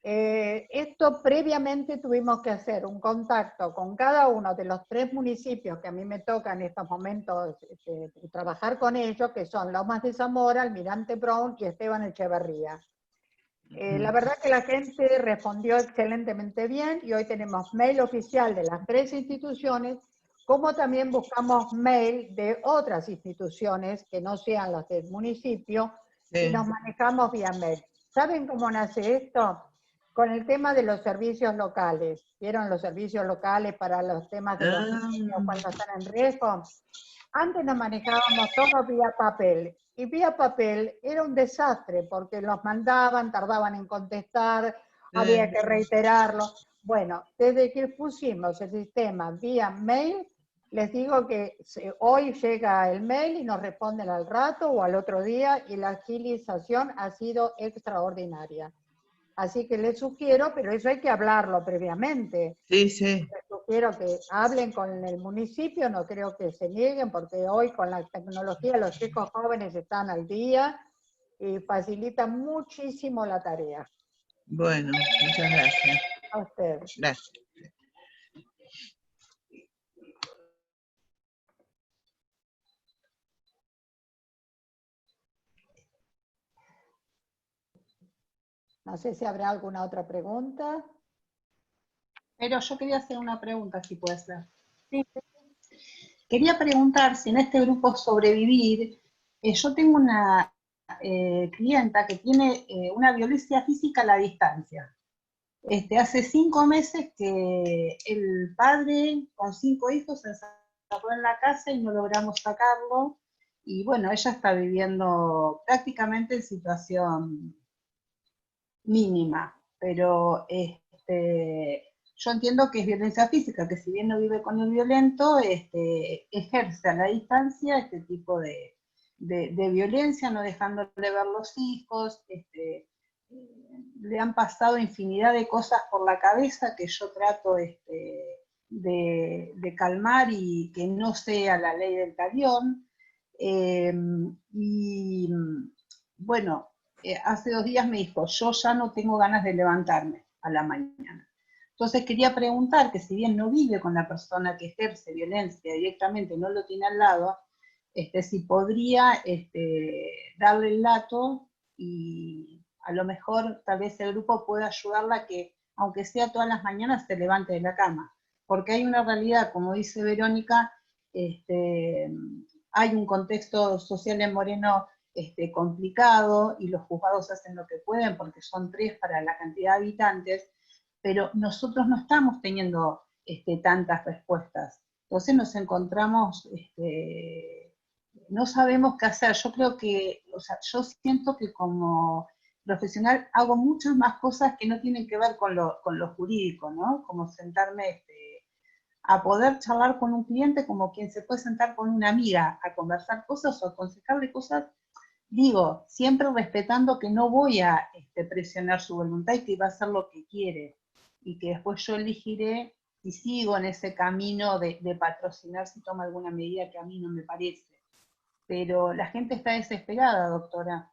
Esto previamente tuvimos que hacer un contacto con cada uno de los 3 municipios que a mí me toca en estos momentos trabajar con ellos, que son Lomas de Zamora, Almirante Brown y Esteban Echeverría. La verdad que la gente respondió excelentemente bien y hoy tenemos mail oficial de las 3 instituciones, como también buscamos mail de otras instituciones que no sean las del municipio, y nos manejamos vía mail. ¿Saben cómo nace esto? Con el tema de los servicios locales. ¿Vieron los servicios locales para los temas de los niños cuando están en riesgo? Antes nos manejábamos todo vía papel, y vía papel era un desastre, porque los mandaban, tardaban en contestar, había que reiterarlo. Bueno, desde que pusimos el sistema vía mail, les digo que hoy llega el mail y nos responden al rato o al otro día, y la agilización ha sido extraordinaria. Así que les sugiero, pero eso hay que hablarlo previamente. Sí, sí. Les sugiero que hablen con el municipio, no creo que se nieguen, porque hoy con la tecnología los chicos jóvenes están al día y facilita muchísimo la tarea. Bueno, muchas gracias. A usted. Gracias. No sé si habrá alguna otra pregunta. Pero yo quería hacer una pregunta, si puede ser. Sí. Quería preguntar si en este grupo Sobrevivir, yo tengo una clienta que tiene una violencia física a la distancia. Hace 5 meses que el padre con 5 hijos se encerró en la casa y no logramos sacarlo. Y bueno, ella está viviendo prácticamente en situación mínima, pero yo entiendo que es violencia física, que si bien no vive con el violento, ejerce a la distancia este tipo de violencia, no dejándole ver los hijos, le han pasado infinidad de cosas por la cabeza que yo trato de calmar y que no sea la ley del talión. Y bueno, hace 2 días me dijo, yo ya no tengo ganas de levantarme a la mañana. Entonces quería preguntar que si bien no vive con la persona que ejerce violencia directamente, no lo tiene al lado, si podría darle el dato y a lo mejor tal vez el grupo pueda ayudarla a que, aunque sea todas las mañanas, se levante de la cama. Porque hay una realidad, como dice Verónica, hay un contexto social en Moreno complicado y los juzgados hacen lo que pueden porque son 3 para la cantidad de habitantes, pero nosotros no estamos teniendo tantas respuestas. Entonces nos encontramos, no sabemos qué hacer. Yo creo que, o sea, yo siento que como profesional hago muchas más cosas que no tienen que ver con lo jurídico, ¿no? Como sentarme a poder charlar con un cliente como quien se puede sentar con una amiga a conversar cosas o aconsejarle cosas. Digo, siempre respetando que no voy a presionar su voluntad y que va a hacer lo que quiere. Y que después yo elegiré si sigo en ese camino de patrocinar si toma alguna medida que a mí no me parece. Pero la gente está desesperada, doctora.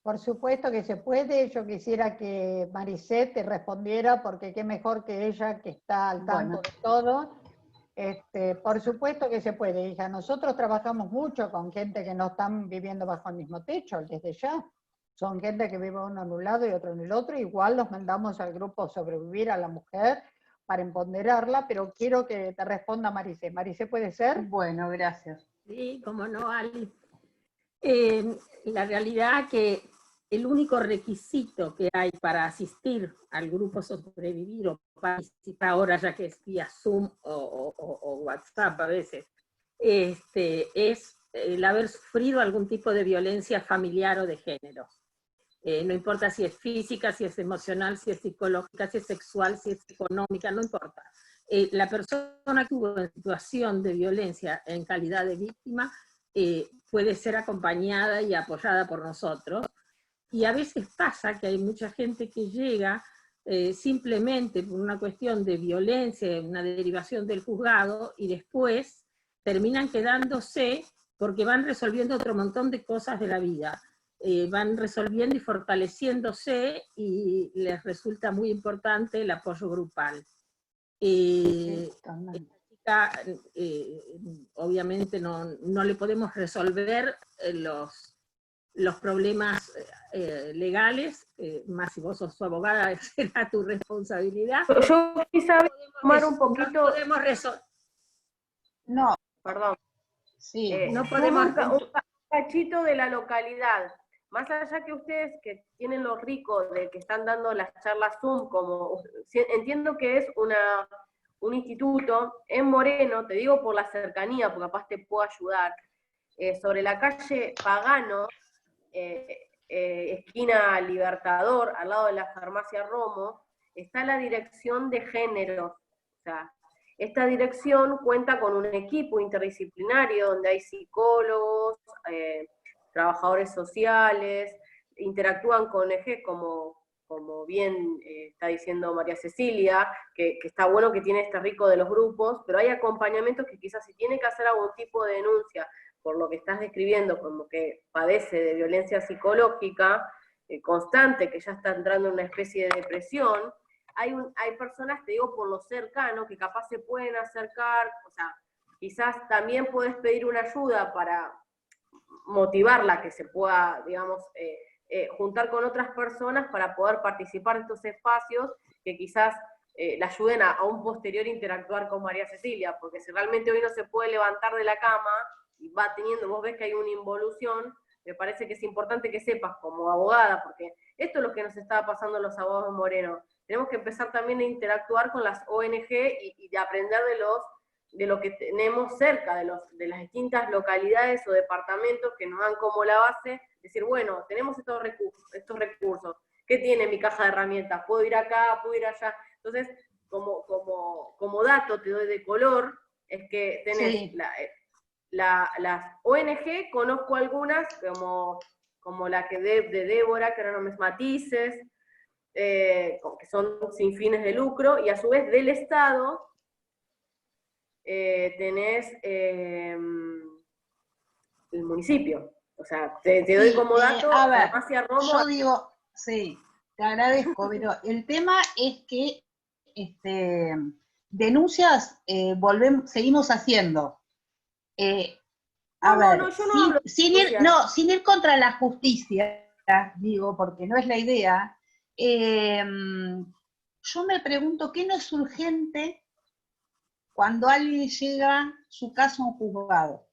Por supuesto que se puede. Yo quisiera que Maricé te respondiera, porque qué mejor que ella, que está al tanto de todo. Por supuesto que se puede, hija. Nosotros trabajamos mucho con gente que no están viviendo bajo el mismo techo, desde ya. Son gente que vive uno en un lado y otro en el otro. Igual los mandamos al grupo Sobrevivir a la Mujer para empoderarla, pero quiero que te responda Maricé. ¿Maricé puede ser? Bueno, gracias. Sí, cómo no, Ali. La realidad que el único requisito que hay para asistir al grupo Sobrevivir o participar ahora, ya que es vía Zoom o WhatsApp a veces, es el haber sufrido algún tipo de violencia familiar o de género. No importa si es física, si es emocional, si es psicológica, si es sexual, si es económica, no importa. La persona que estuvo en situación de violencia en calidad de víctima puede ser acompañada y apoyada por nosotros. Y a veces pasa que hay mucha gente que llega simplemente por una cuestión de violencia, una derivación del juzgado, y después terminan quedándose porque van resolviendo otro montón de cosas de la vida. Van resolviendo y fortaleciéndose y les resulta muy importante el apoyo grupal. Obviamente no le podemos resolver los problemas legales, más si vos sos su abogada, será tu responsabilidad. Yo quizá tomar un poquito... No podemos resolver. No. Perdón. Sí. No podemos... Un cachito de la localidad. Más allá que ustedes que tienen lo rico de que están dando las charlas Zoom, como entiendo que es un instituto en Moreno, te digo por la cercanía, porque capaz te puedo ayudar, sobre la calle Pagano, esquina Libertador, al lado de la farmacia Romo, está la dirección de género. O sea, esta dirección cuenta con un equipo interdisciplinario donde hay psicólogos, trabajadores sociales, interactúan con ejes como bien está diciendo María Cecilia, que está bueno que tiene este rico de los grupos, pero hay acompañamientos que quizás si tiene que hacer algún tipo de denuncia por lo que estás describiendo, como que padece de violencia psicológica constante, que ya está entrando en una especie de depresión, hay personas, te digo, por lo cercano, que capaz se pueden acercar, o sea, quizás también puedes pedir una ayuda para motivarla, que se pueda, digamos, juntar con otras personas para poder participar de estos espacios que quizás la ayuden a un posterior interactuar con María Cecilia, porque si realmente hoy no se puede levantar de la cama y va teniendo, vos ves que hay una involución, me parece que es importante que sepas como abogada, porque esto es lo que nos está pasando a los abogados de Moreno. Tenemos que empezar también a interactuar con las ONG y de aprender de lo que tenemos cerca, de las distintas localidades o departamentos que nos dan como la base, decir, bueno, tenemos estos recursos, ¿qué tiene mi caja de herramientas? ¿Puedo ir acá? ¿Puedo ir allá? Entonces, como dato te doy de color, es que tenés Sí. las ONG, conozco algunas, como la que de Débora, que ahora no me matices, que son sin fines de lucro, y a su vez del Estado tenés el municipio. O sea, te doy Sí, como dato, a ver, Farmacia Romo. yo digo, sí, te agradezco, pero el tema es que denuncias seguimos haciendo. A ver, Yo no hablo de denuncias. sin ir contra la justicia, digo, porque no es la idea, yo me pregunto, ¿qué no es urgente cuando alguien llega su caso a un juzgado?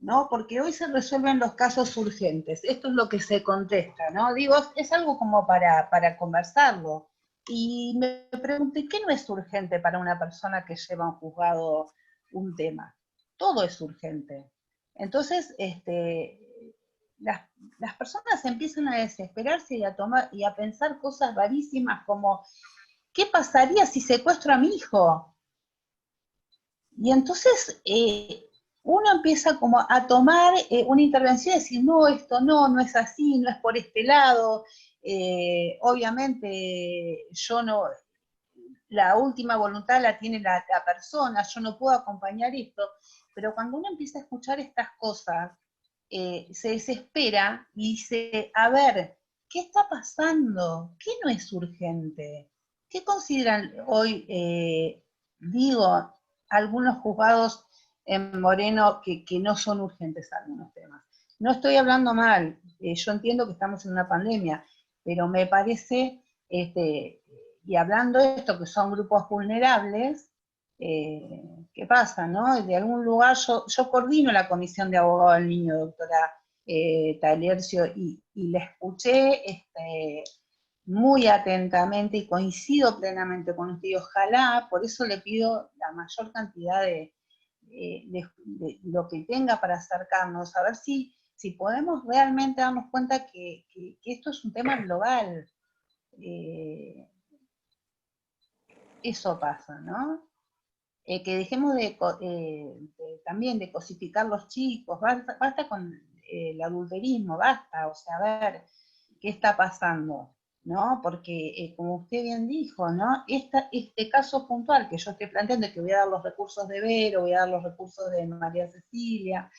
¿No? Porque hoy se resuelven los casos urgentes. Esto es lo que se contesta, ¿no? Digo, es algo como para conversarlo. Y me pregunté, ¿qué no es urgente para una persona que lleva a un juzgado un tema? Todo es urgente. Entonces, las personas empiezan a desesperarse y a pensar cosas rarísimas como, ¿qué pasaría si secuestro a mi hijo? Y entonces uno empieza como a tomar una intervención y decir, no, esto no es así, no es por este lado. Obviamente yo no, la última voluntad la tiene la persona, yo no puedo acompañar esto, pero cuando uno empieza a escuchar estas cosas, se desespera y dice, a ver, ¿qué está pasando? ¿Qué no es urgente? ¿Qué consideran hoy, digo, algunos juzgados en Moreno que no son urgentes algunos temas? No estoy hablando mal, yo entiendo que estamos en una pandemia, pero me parece, y hablando de esto, que son grupos vulnerables, ¿qué pasa, no? De algún lugar, yo coordino la Comisión de Abogados del Niño, doctora Talercio, y la escuché muy atentamente y coincido plenamente con usted, y ojalá, por eso le pido la mayor cantidad de lo que tenga para acercarnos, a ver si podemos realmente darnos cuenta que esto es un tema global. Eso pasa, ¿no? Que dejemos también de cosificar los chicos, basta con el adulterismo, basta, o sea, a ver qué está pasando, ¿no? Porque como usted bien dijo, ¿no? Este caso puntual que yo estoy planteando, y que voy a dar los recursos de Vero, voy a dar los recursos de María Cecilia,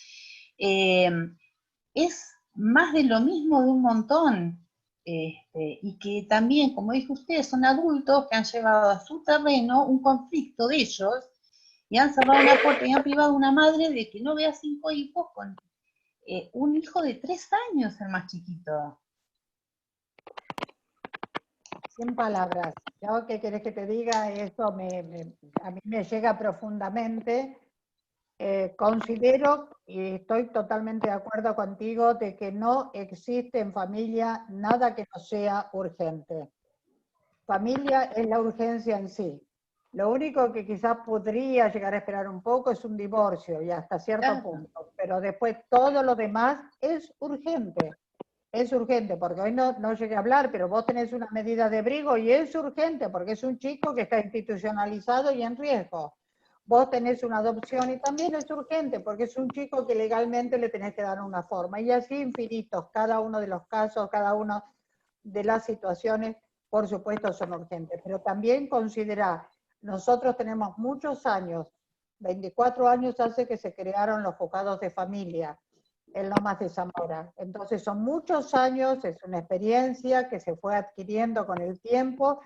es más de lo mismo de un montón. Y que también, como dijo usted, son adultos que han llevado a su terreno un conflicto de ellos y han cerrado una puerta y han privado a una madre de que no vea 5 hijos con un hijo de 3 años, el más chiquito. Sin palabras. Yo, ¿qué querés que te diga? Eso a mí me llega profundamente. Considero, y estoy totalmente de acuerdo contigo, de que no existe en familia nada que no sea urgente. Familia es la urgencia en sí. Lo único que quizás podría llegar a esperar un poco es un divorcio, y hasta cierto Claro. punto. Pero después todo lo demás es urgente. Es urgente, porque hoy no llegué a hablar, pero vos tenés una medida de abrigo y es urgente, porque es un chico que está institucionalizado y en riesgo. Vos tenés una adopción y también es urgente, porque es un chico que legalmente le tenés que dar una forma. Y así infinitos, cada uno de los casos, cada una de las situaciones, por supuesto, son urgentes. Pero también considerar, nosotros tenemos muchos años, 24 años hace que se crearon los juzgados de familia, en Lomas de Zamora. Entonces son muchos años, es una experiencia que se fue adquiriendo con el tiempo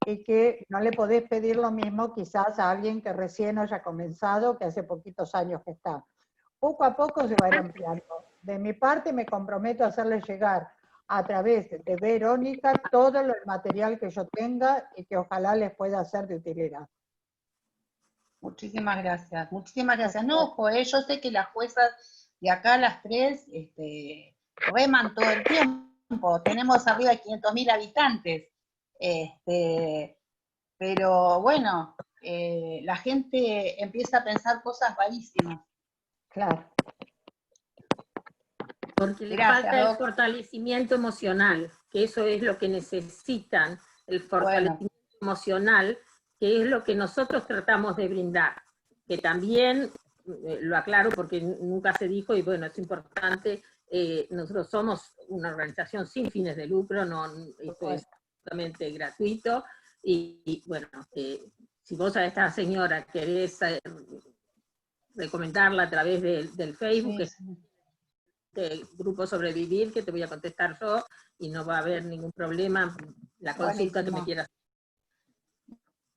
y que no le podés pedir lo mismo quizás a alguien que recién haya comenzado, que hace poquitos años que está. Poco a poco se va a ir ampliando. De mi parte me comprometo a hacerle llegar a través de Verónica todo el material que yo tenga y que ojalá les pueda ser de utilidad. Muchísimas gracias, muchísimas gracias. No, ojo, yo sé que las juezas de acá, las tres, reman todo el tiempo. Tenemos arriba de 500.000 habitantes. Pero bueno, la gente empieza a pensar cosas rarísimas. Claro. Porque les Gracias, falta el Doc. fortalecimiento emocional, que eso es lo que necesitan, el fortalecimiento emocional, que es lo que nosotros tratamos de brindar. Que también, lo aclaro porque nunca se dijo, y bueno, es importante, nosotros somos una organización sin fines de lucro, esto es absolutamente gratuito, y bueno, si vos a esta señora querés recomendarla a través del Facebook, Sí, sí. de Grupo Sobrevivir, que te voy a contestar yo, y no va a haber ningún problema, la consulta que me Buenísimo. quieras.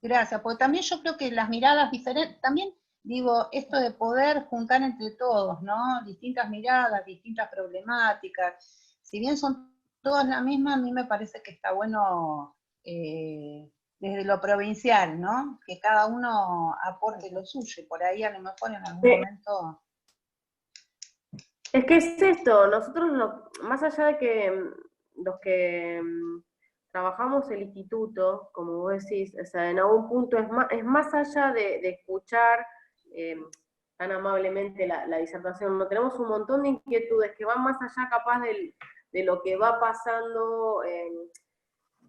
Gracias, porque también yo creo que las miradas diferentes, también digo, esto de poder juntar entre todos, ¿no? Distintas miradas, distintas problemáticas, si bien son todas las mismas, a mí me parece que está bueno desde lo provincial, ¿no? Que cada uno aporte lo suyo, y por ahí a lo mejor en algún momento... Es que es esto, nosotros más allá de que los que trabajamos el instituto, como vos decís, o sea, en algún punto es más allá de escuchar tan amablemente la disertación, no tenemos un montón de inquietudes que van más allá capaz de lo que va pasando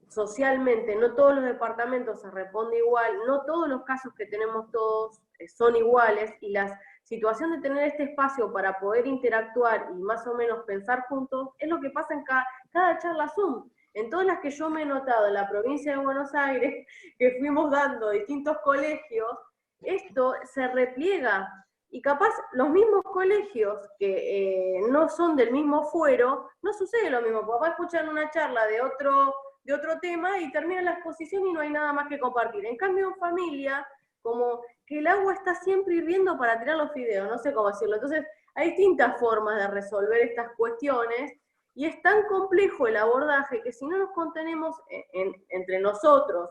socialmente. No todos los departamentos se responde igual, no todos los casos que tenemos todos son iguales, y la situación de tener este espacio para poder interactuar y más o menos pensar juntos es lo que pasa en cada charla Zoom. En todas las que yo me he notado en la provincia de Buenos Aires, que fuimos dando distintos colegios, esto se repliega. Y capaz los mismos colegios que no son del mismo fuero, no sucede lo mismo. Papá escuchan una charla de otro tema y termina la exposición y no hay nada más que compartir. En cambio, en familia, como que el agua está siempre hirviendo para tirar los fideos, no sé cómo decirlo. Entonces, hay distintas formas de resolver estas cuestiones y es tan complejo el abordaje que si no nos contenemos entre nosotros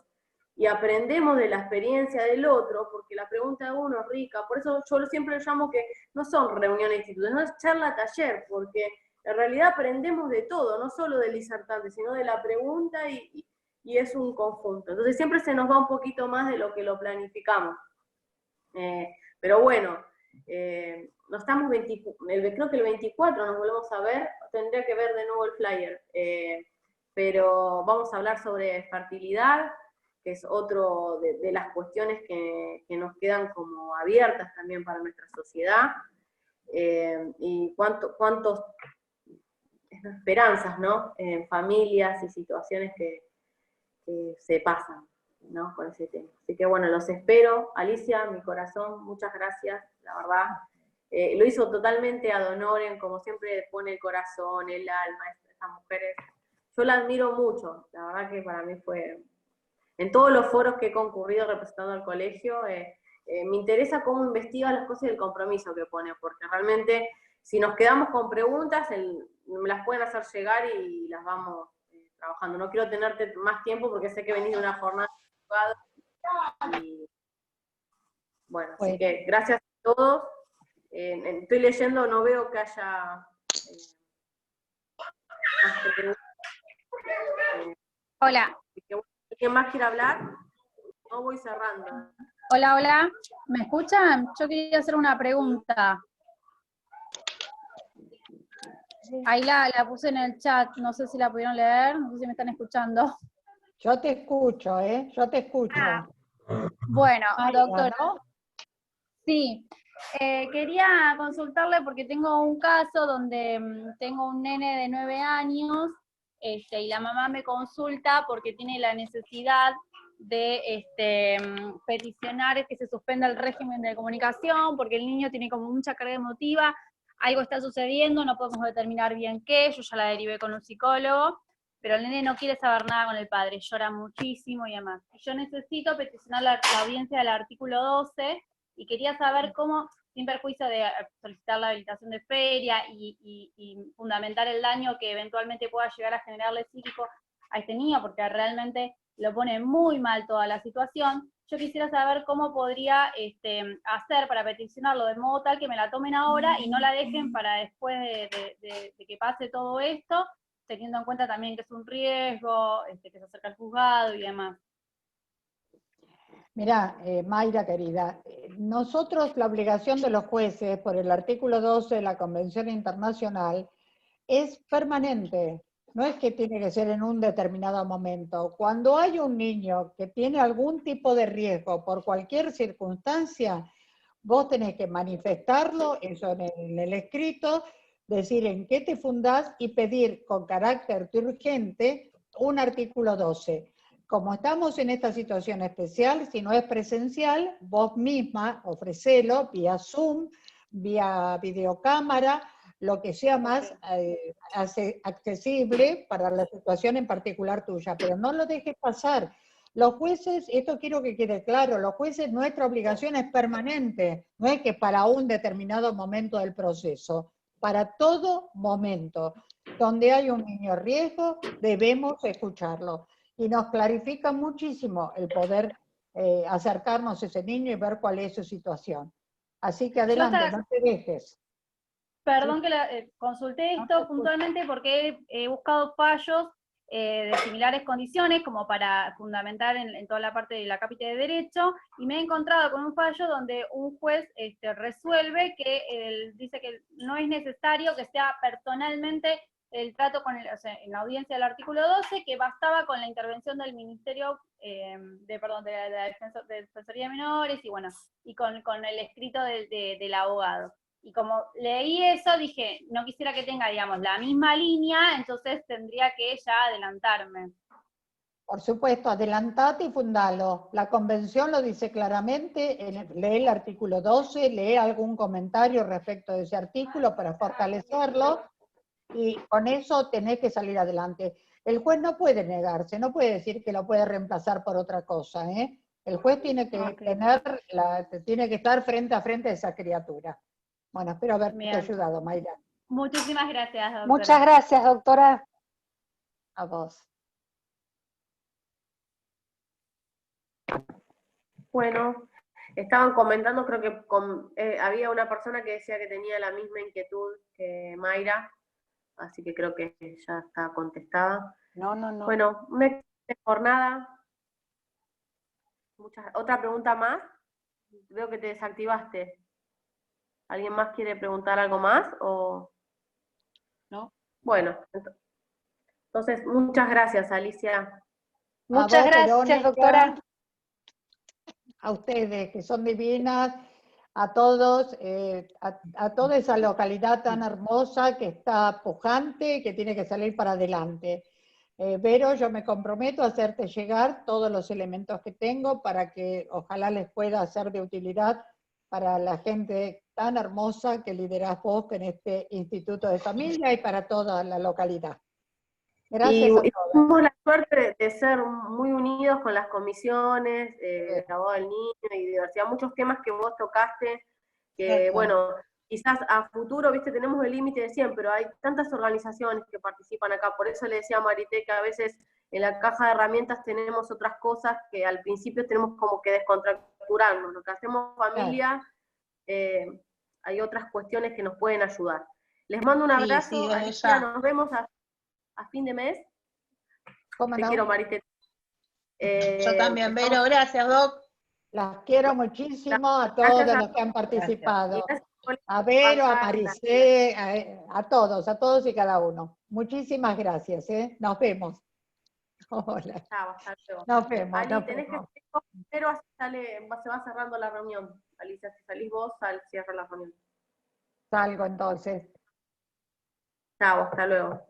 y aprendemos de la experiencia del otro, porque la pregunta de uno es rica, por eso yo siempre lo llamo que no son reuniones institucionales, no es charla taller, porque en realidad aprendemos de todo, no solo del disertante, sino de la pregunta y es un conjunto. Entonces siempre se nos va un poquito más de lo que lo planificamos. Pero bueno, no estamos creo que el 24 nos volvemos a ver, tendría que ver de nuevo el flyer, pero vamos a hablar sobre fertilidad, que es otro de las cuestiones que nos quedan como abiertas también para nuestra sociedad, y cuántos esperanzas, ¿no? En familias y situaciones que se pasan, ¿no? Con ese tema. Así que bueno, los espero. Alicia, mi corazón, muchas gracias, la verdad. Lo hizo totalmente ad honorem, como siempre pone el corazón, el alma, estas mujeres. Yo la admiro mucho, la verdad que para mí fue... En todos los foros que he concurrido representando al colegio, me interesa cómo investiga las cosas y el compromiso que pone, porque realmente si nos quedamos con preguntas, me las pueden hacer llegar y las vamos trabajando. No quiero tenerte más tiempo porque sé que venís de una jornada y bueno, así que gracias a todos. Estoy leyendo, no veo que haya más preguntas. Hola. ¿Quién más quiere hablar? no voy cerrando. Hola, hola, ¿me escuchan? Yo quería hacer una pregunta. Ahí la puse en el chat, no sé si la pudieron leer, no sé si me están escuchando. Yo te escucho, yo te escucho. Bueno, Mayra, doctora, ¿no? sí, quería consultarle porque tengo un caso donde tengo un nene de 9 años y la mamá me consulta porque tiene la necesidad de peticionar que se suspenda el régimen de comunicación porque el niño tiene como mucha carga emotiva, algo está sucediendo, no podemos determinar bien qué, yo ya la derivé con un psicólogo, pero el nene no quiere saber nada con el padre, llora muchísimo y demás. Y yo necesito peticionar la audiencia del artículo 12 y quería saber cómo, sin perjuicio de solicitar la habilitación de feria y fundamentar el daño que eventualmente pueda llegar a generarle psíquico a este niño, porque realmente lo pone muy mal toda la situación, yo quisiera saber cómo podría hacer para peticionarlo de modo tal que me la tomen ahora y no la dejen para después de que pase todo esto, teniendo en cuenta también que es un riesgo, que se acerca al juzgado y demás. Mirá, Mayra querida, nosotros la obligación de los jueces por el artículo 12 de la Convención Internacional es permanente, no es que tiene que ser en un determinado momento. Cuando hay un niño que tiene algún tipo de riesgo por cualquier circunstancia, vos tenés que manifestarlo, eso en el escrito, decir en qué te fundás y pedir con carácter urgente un artículo 12. Como estamos en esta situación especial, si no es presencial, vos misma ofrecelo vía Zoom, vía videocámara, lo que sea más accesible para la situación en particular tuya, pero no lo dejes pasar. Los jueces, esto quiero que quede claro, los jueces, nuestra obligación es permanente, no es que para un determinado momento del proceso, para todo momento. Donde hay un niño en riesgo, debemos escucharlo. Y nos clarifica muchísimo el poder acercarnos a ese niño y ver cuál es su situación. Así que adelante, no te dejes. Perdón que consulté esto puntualmente porque he buscado fallos de similares condiciones como para fundamentar en toda la parte de la cápita de derecho y me he encontrado con un fallo donde un juez resuelve que dice que no es necesario que sea personalmente el trato con en la audiencia del artículo 12, que bastaba con la intervención del Ministerio de la Defensoría de Menores y bueno, y con el escrito del abogado. Y como leí eso, dije, no quisiera que tenga, digamos, la misma línea, entonces tendría que ya adelantarme. Por supuesto, adelantate y fundalo. La convención lo dice claramente, lee el artículo 12, lee algún comentario respecto de ese artículo para fortalecerlo, y con eso tenés que salir adelante. El juez no puede negarse, no puede decir que lo puede reemplazar por otra cosa, ¿eh? El juez tiene que tiene que estar frente a frente a esa criatura. Bueno, espero haberte ayudado, Mayra. Muchísimas gracias, doctora. Muchas gracias, doctora. A vos. Bueno, estaban comentando, creo que había una persona que decía que tenía la misma inquietud que Mayra, así que creo que ya está contestada. No. Bueno, una excelente jornada. ¿Otra pregunta más? Veo que te desactivaste. ¿Alguien más quiere preguntar algo más? ¿O? No. Bueno, entonces muchas gracias, Alicia. Muchas gracias, Verónica, doctora. A ustedes, que son divinas, a todos, a toda esa localidad tan hermosa que está pujante, que tiene que salir para adelante. Vero, yo me comprometo a hacerte llegar todos los elementos que tengo para que ojalá les pueda ser de utilidad para la gente tan hermosa que liderás vos en este Instituto de Familia y para toda la localidad. Gracias a todos. Tuvimos la suerte de ser muy unidos con las comisiones, de abogado del niño y diversidad, muchos temas que vos tocaste, que bueno, quizás a futuro, viste, tenemos el límite de 100, pero hay tantas organizaciones que participan acá, por eso le decía a Marité que a veces en la caja de herramientas tenemos otras cosas que al principio tenemos como que descontracturarnos, lo que hacemos familia, hay otras cuestiones que nos pueden ayudar. Les mando un abrazo, Alicia, nos vemos a fin de mes. ¿Cómo Te no? quiero, Marité. Yo también, estamos- Vero, gracias, Doc. Las quiero muchísimo a Gracias todos a los que han participado. Gracias por A Vero, a participar, Maricé, a todos y cada uno. Muchísimas gracias, ¿eh? Nos vemos. Hola. Chao, hasta luego. Nos vemos, Ali, nos tenés que vemos. salir vos primero, así se va cerrando la reunión. Alicia, si salís vos, cierro la reunión. Salgo entonces. Chao, hasta luego.